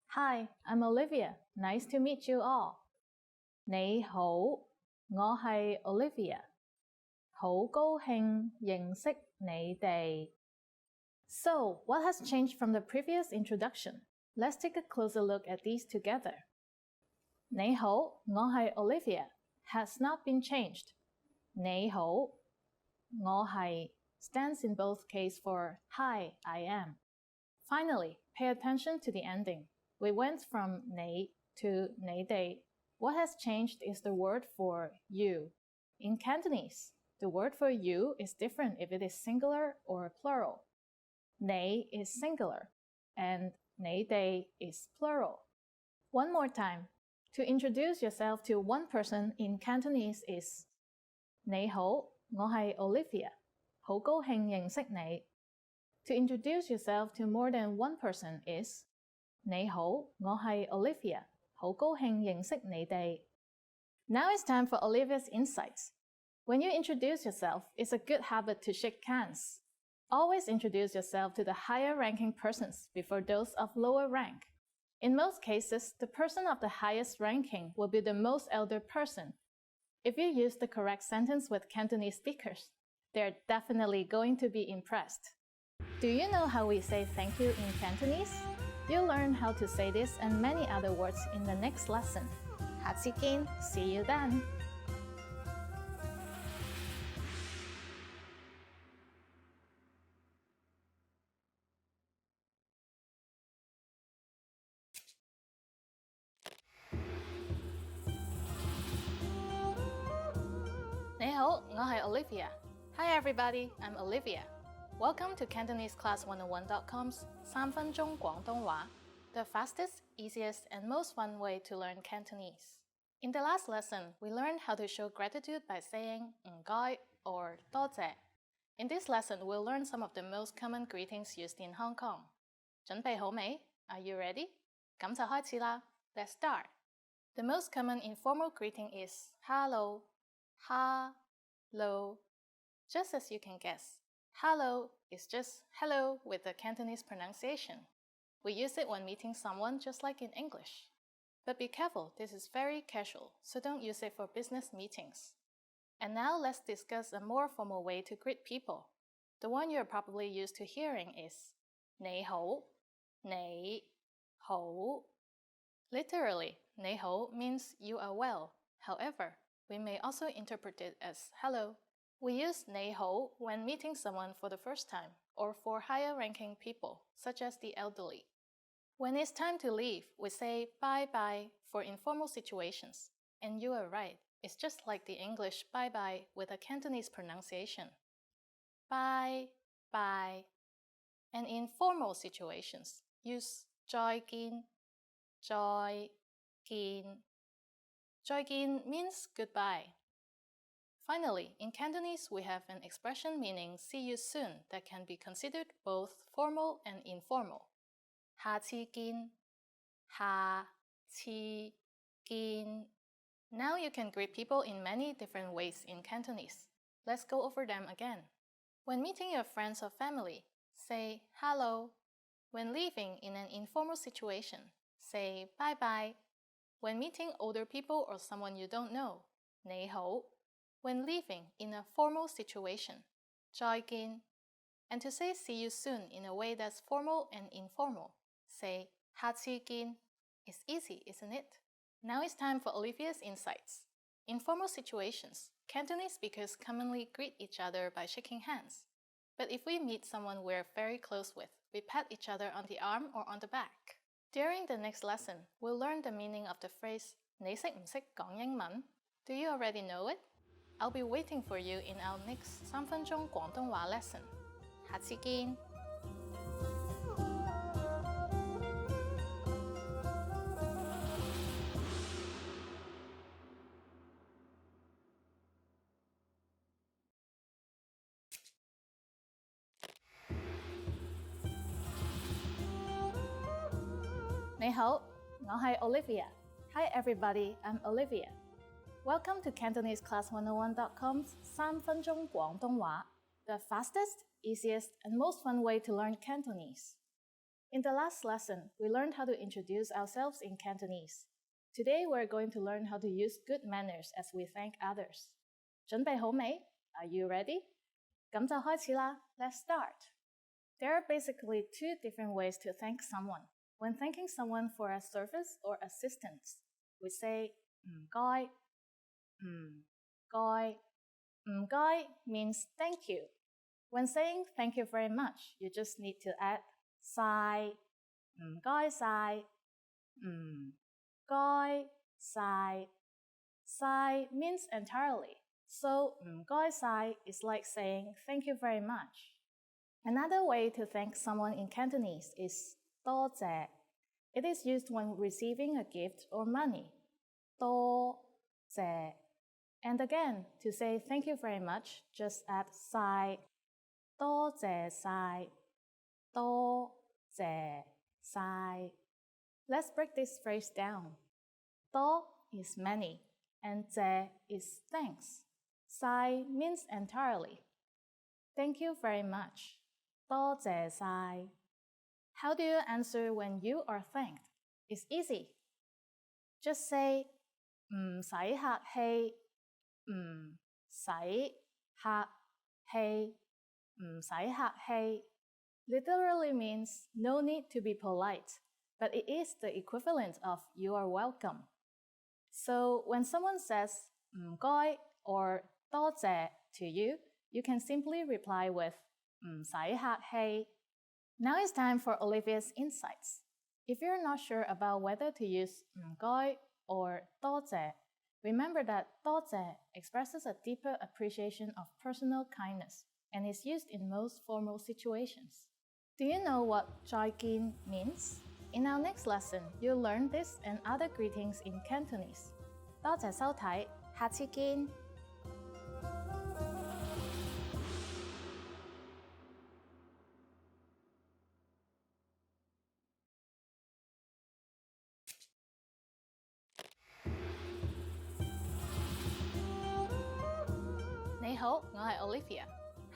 Hi, I'm Olivia. Nice to meet you all. 你好，我係 Olivia。好高興認識你哋。So, what has changed from the previous introduction? Let's take a closer look at these together. 你好，我係 Olivia has not been changed. 你好，我係 stands in both cases for Hi, I am. Finally, pay attention to the ending. We went from 你 to 你哋. What has changed is the word for you. In Cantonese, the word for you is different if it is singular or plural. 你 is singular and 你哋 is plural. One more time. To introduce yourself to one person in Cantonese is 你好，我係 Olivia，好高興認識你。To introduce yourself to more than one person is 你好，我係 Olivia，好高興認識你哋。Now it's time for Olivia's insights. When you introduce yourself, it's a good habit to shake hands. Always introduce yourself to the higher ranking persons before those of lower rank. In most cases, the person of the highest ranking will be the most elder person. If you use the correct sentence with Cantonese speakers, they're definitely going to be impressed. Do you know how we say thank you in Cantonese? You'll learn how to say this and many other words in the next lesson. 下次見, see you then! 你好，我係 Olivia. Hi everybody, I'm Olivia. Welcome to CantoneseClass101.com's 3分鐘廣東話, the fastest, easiest, and most fun way to learn Cantonese. In the last lesson, we learned how to show gratitude by saying 唔該 or 多謝. In this lesson, we'll learn some of the most common greetings used in Hong Kong. 準備好未? Are you ready? 咁就開始啦. Let's start. The most common informal greeting is hello. Hello. Just as you can guess, hello is just hello with the Cantonese pronunciation. We use it when meeting someone just like in English. But be careful, this is very casual, so don't use it for business meetings. And now let's discuss a more formal way to greet people. The one you're probably used to hearing is 你好, 你好. Literally, 你好 means you are well. However, we may also interpret it as hello. We use 你好 when meeting someone for the first time or for higher-ranking people, such as the elderly. When it's time to leave, we say bye-bye for informal situations. And you are right, it's just like the English bye-bye with a Cantonese pronunciation. Bye, bye. And in formal situations, use 再見, 再見. 再見 means goodbye. Finally, in Cantonese, we have an expression meaning see you soon that can be considered both formal and informal. 下次見, 下次見. Now you can greet people in many different ways in Cantonese. Let's go over them again. When meeting your friends or family, say hello. When leaving in an informal situation, say bye-bye. When meeting older people or someone you don't know, 你好. When leaving in a formal situation, 再見. And to say see you soon in a way that's formal and informal, say 下次見. It's easy, isn't it? Now it's time for Olivia's insights. In formal situations, Cantonese speakers commonly greet each other by shaking hands. But if we meet someone we're very close with, we pat each other on the arm or on the back. During the next lesson, we'll learn the meaning of the phrase 你識唔識講英文? Do you already know it? I'll be waiting for you in our next 3分鐘廣東話 lesson. 下次見! "你好，我係 Olivia. Hi everybody, I'm Olivia. Welcome to CantoneseClass101.com's 3分鐘廣東話, the fastest, easiest, and most fun way to learn Cantonese. In the last lesson, we learned how to introduce ourselves in Cantonese. Today, we're going to learn how to use good manners as we thank others. 準備好未? Are you ready? 咁就開始啦. Let's start. There are basically two different ways to thank someone. When thanking someone for a service or assistance, we say 唔該, 唔該. 唔該 means thank you. When saying thank you very much, you just need to add 晒, 唔該晒, 唔該晒. 晒 means entirely. So 唔該晒 is like saying thank you very much. Another way to thank someone in Cantonese is 多謝. It is used when receiving a gift or money. 多謝. And again, to say thank you very much, just add 晒. 多謝晒. 多謝晒. Let's break this phrase down. 多 is many, and 謝 is thanks. 晒 means entirely. Thank you very much. 多謝晒. How do you answer when you are thanked? It's easy. Just say 唔使客氣, 唔使客氣, 唔使客氣. Literally means no need to be polite, but it is the equivalent of you are welcome. So when someone says 唔該 or 多謝 to you, you can simply reply with 唔使客氣. Now it's time for Olivia's insights. If you're not sure about whether to use 唔該 or 多謝, remember that 多謝 expresses a deeper appreciation of personal kindness and is used in most formal situations. Do you know what 再見 means? In our next lesson, you'll learn this and other greetings in Cantonese. 多謝收睇，下次見。你好，我係 Olivia.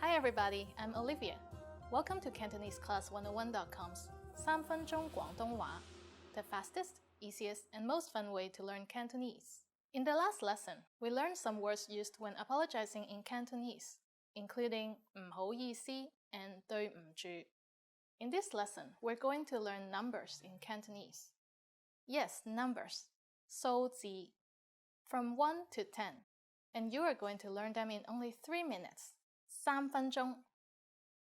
Hi everybody, I'm Olivia. Welcome to Cantonese Class 101.com's 3分鐘廣東話, the fastest, easiest, and most fun way to learn Cantonese. In the last lesson, we learned some words used when apologizing in Cantonese, including 唔好意思 and 對唔住. In this lesson, we're going to learn numbers in Cantonese. Yes, numbers, 數字, from 1 to 10. And you are going to learn them in only 3 minutes. 3分鐘.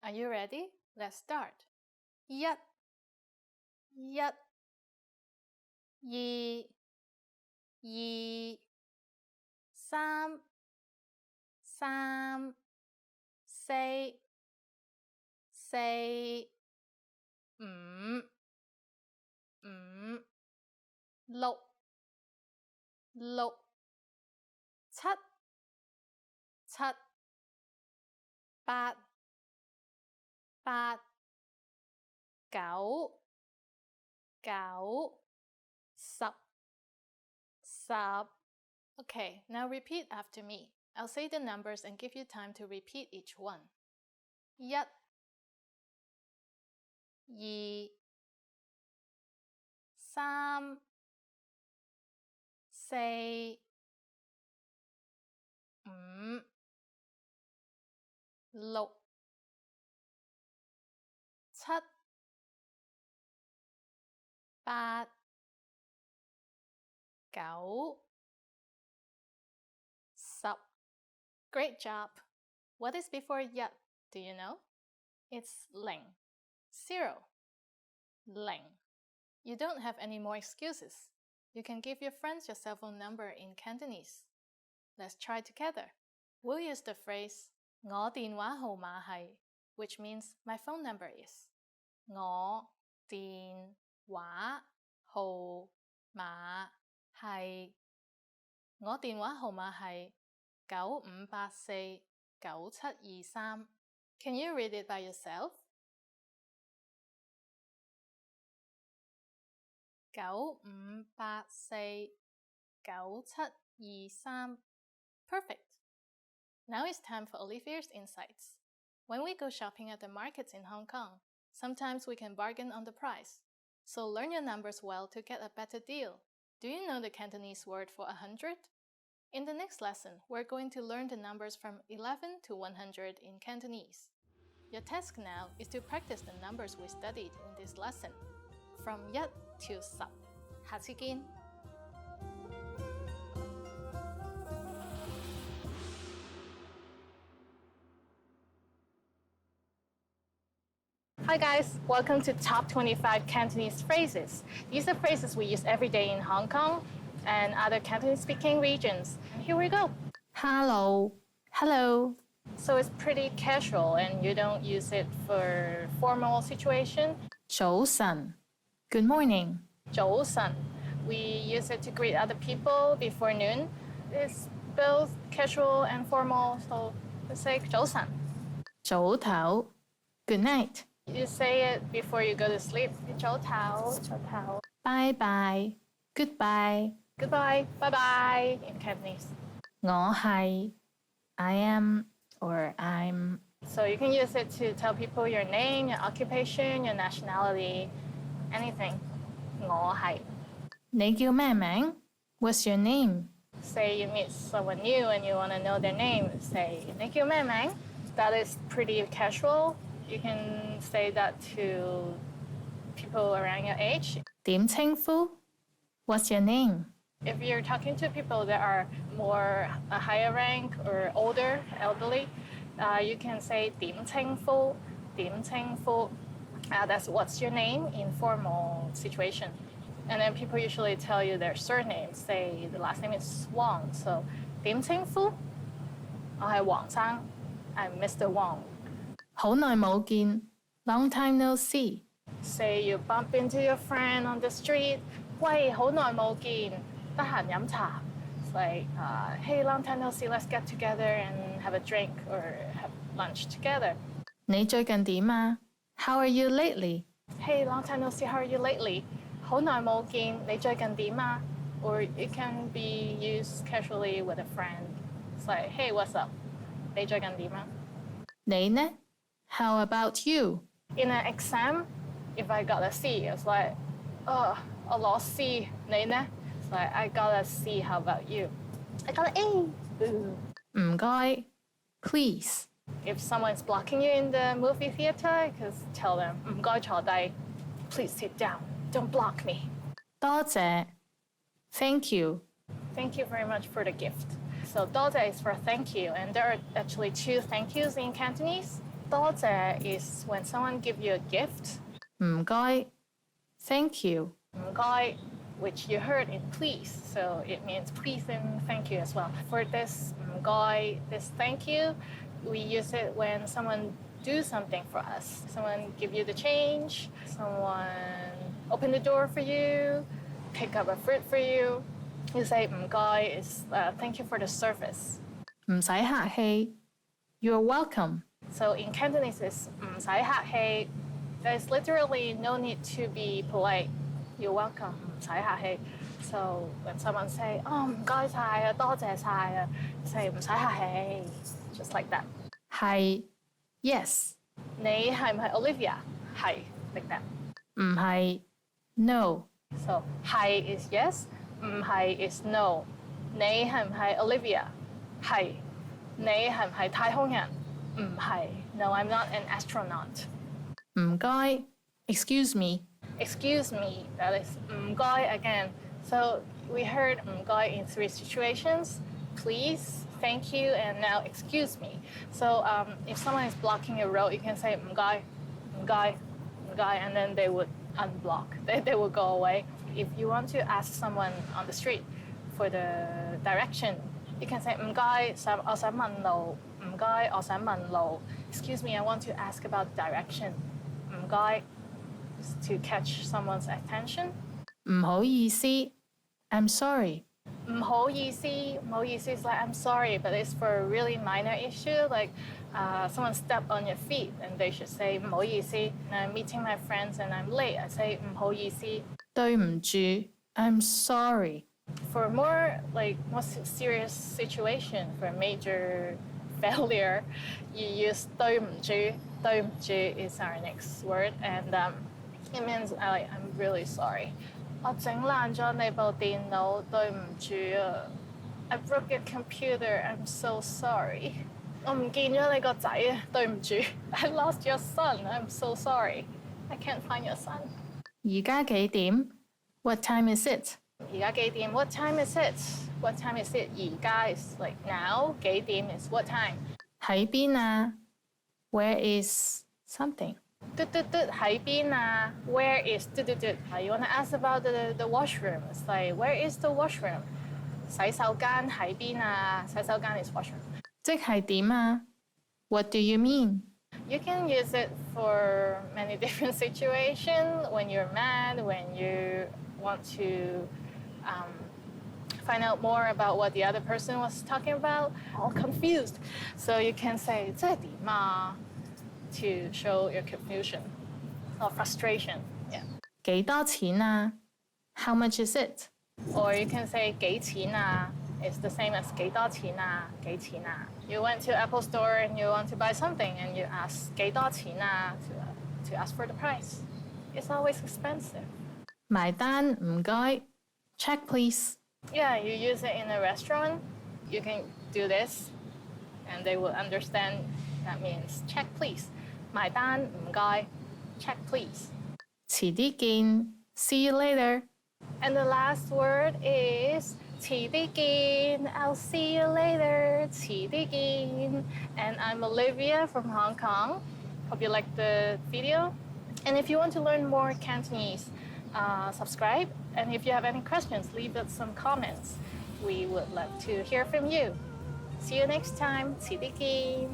Are you ready? Let's start. 一、二、三、四、六、七、八、九、十。Okay, now repeat after me. I'll say the numbers and give you time to repeat each one. 一、二、三、四、五、六、七、八、九、十. Great job! What is before 一? Do you know? It's 零. 0. 零. You don't have any more excuses. You can give your friends your cell phone number in Cantonese. Let's try together. We'll use the phrase 我電話號碼係, which means my phone number is. 我電話號碼係. 我電話號碼係95849723. Can you read it by yourself? 95849723. Perfect. Now it's time for Olivia's insights. When we go shopping at the markets in Hong Kong, sometimes we can bargain on the price. So learn your numbers well to get a better deal. Do you know the Cantonese word for 100? In the next lesson, we're going to learn the numbers from 11 to 100 in Cantonese. Your task now is to practice the numbers we studied in this lesson, from 1 to 10. 下次見! Hi guys, welcome to Top 25 Cantonese Phrases. These are phrases we use every day in Hong Kong and other Cantonese-speaking regions. Here we go. Hello. Hello. So it's pretty casual and you don't use it for formal situation. 早晨. Good morning. 早晨 we use it to greet other people before noon. It's both casual and formal, so let's say 早晨早唞 good night. You say it before you go to sleep. 早唞早唞 bye bye goodbye goodbye bye bye in Cantonese. 我係 I am or I'm. So you can use it to tell people your name, your occupation, your nationality, anything. 我係你叫咩名? What's your name? Say you meet someone new and you want to know their name. Say 你叫咩名? That is pretty casual. You can say that to people around your age. 點稱呼? What's your name? If you're talking to people that are more a higher rank or older, elderly, you can say 點稱呼? 點稱呼? That's what's your name in formal situation. And then people usually tell you their surname. Say the last name is Wang. So 點稱呼? 我係黃生. I'm Mr. Wang. 好耐冇見. Long time no see. Say you bump into your friend on the street. 喂，好耐冇見. 得閒飲茶. It's like, hey, long time no see. Let's get together and have a drink or have lunch together. 你最近點啊? How are you lately? Hey, long time no see. How are you lately? 好耐冇見. 你最近點啊? Or it can be used casually with a friend. It's like, hey, what's up? 你最近點啊? 你呢? How about you? In an exam, if I got a C, it's like, oh, 我攞 C. 你呢? It's like, I got a C. How about you? I got an A. Boo. 唔該. Please. If someone's blocking you in the movie theater, just tell them, 唔該坐低. Please sit down. Don't block me. 多謝. Thank you. Thank you very much for the gift. So 多謝 is for thank you, and there are actually two thank yous in Cantonese. 多謝 is when someone gives you a gift. 唔該. Thank you. 唔該, which you heard in please, so it means please and thank you as well. For this 唔該, this thank you, we use it when someone do something for us. Someone give you the change, someone open the door for you, pick up a fruit for you. You say 唔該 is thank you for the service. 唔使客氣. You're welcome. So in Cantonese, it's 唔使客氣. There's literally no need to be polite. You're welcome. 唔使客氣. So when someone say, oh, 唔該晒啊, 多謝晒啊, say 唔使客氣. Just like that. 係 yes. 你係唔係 Olivia? 係 like that. 唔係 no. So 係 is yes. 唔係 is no. 你係唔係 Olivia? 係。你係唔係太空人？唔係。No, I'm not an astronaut. 唔該 excuse me. Excuse me, that is 唔該 again. So we heard 唔該 in three situations. Please, thank you, and now excuse me. So if someone is blocking a road, you can say 唔該, 唔該, 唔該, and then they would unblock. They would go away. If you want to ask someone on the street for the direction, you can say 唔該，我想問路。唔該，我想問路。Excuse me, I want to ask about direction. 唔該 to catch someone's attention. 唔好意思 I'm sorry. 唔好意思 is like I'm sorry, but it's for a really minor issue, like someone stepped on your feet and they should say 唔好意思. And I'm meeting my friends and I'm late. I say 唔好意思。對唔住 I'm sorry. For more serious situation, for a major failure, you use 對唔住. 對唔住 is our next word, and it means I'm really sorry. 我整爛咗你部電腦，對唔住啊。I broke your computer. I'm so sorry. 我唔見咗你個仔啊，對唔住。I lost your son. I'm so sorry. I can't find your son. 而家幾點? What time is it? 而家幾點? What time is it? What time is it? 而家 is like now. 幾點 is what time? 喺邊啊? Where is something? 喺邊啊? Where is You want to ask about the washroom. It's like, where is the washroom? 洗手間喺邊啊? 洗手間 is washroom. 即係點啊? What do you mean? You can use it for many different situations. When you're mad, when you want to find out more about what the other person was talking about, all confused. So you can say 这底嘛 to show your confusion or frustration. Yeah. 幾多錢啊? How much is it? Or you can say 幾錢啊? It's the same as 幾多錢啊? 幾錢啊? You went to Apple Store and you want to buy something and you ask 幾多錢啊? To ask for the price. It's always expensive. 埋單唔該. Check please. Yeah, you use it in a restaurant. You can do this and they will understand that means check please. 埋單唔該. Check please. 遲啲見. See you later. And the last word is 遲啲見. I'll see you later. 遲啲見. And I'm Olivia from Hong Kong. Hope you liked the video. And if you want to learn more Cantonese, subscribe. And if you have any questions, leave us some comments. We would love to hear from you. See you next time. 遲啲見.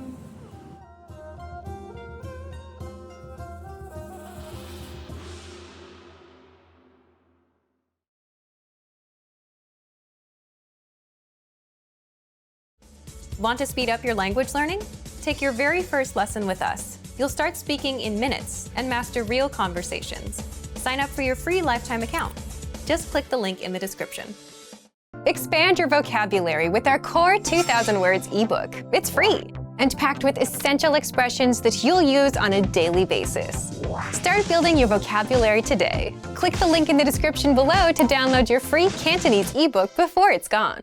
Want to speed up your language learning? Take your very first lesson with us. You'll start speaking in minutes and master real conversations. Sign up for your free lifetime account. Just click the link in the description. Expand your vocabulary with our Core 2000 Words ebook. It's free and packed with essential expressions that you'll use on a daily basis. Start building your vocabulary today. Click the link in the description below to download your free Cantonese ebook before it's gone.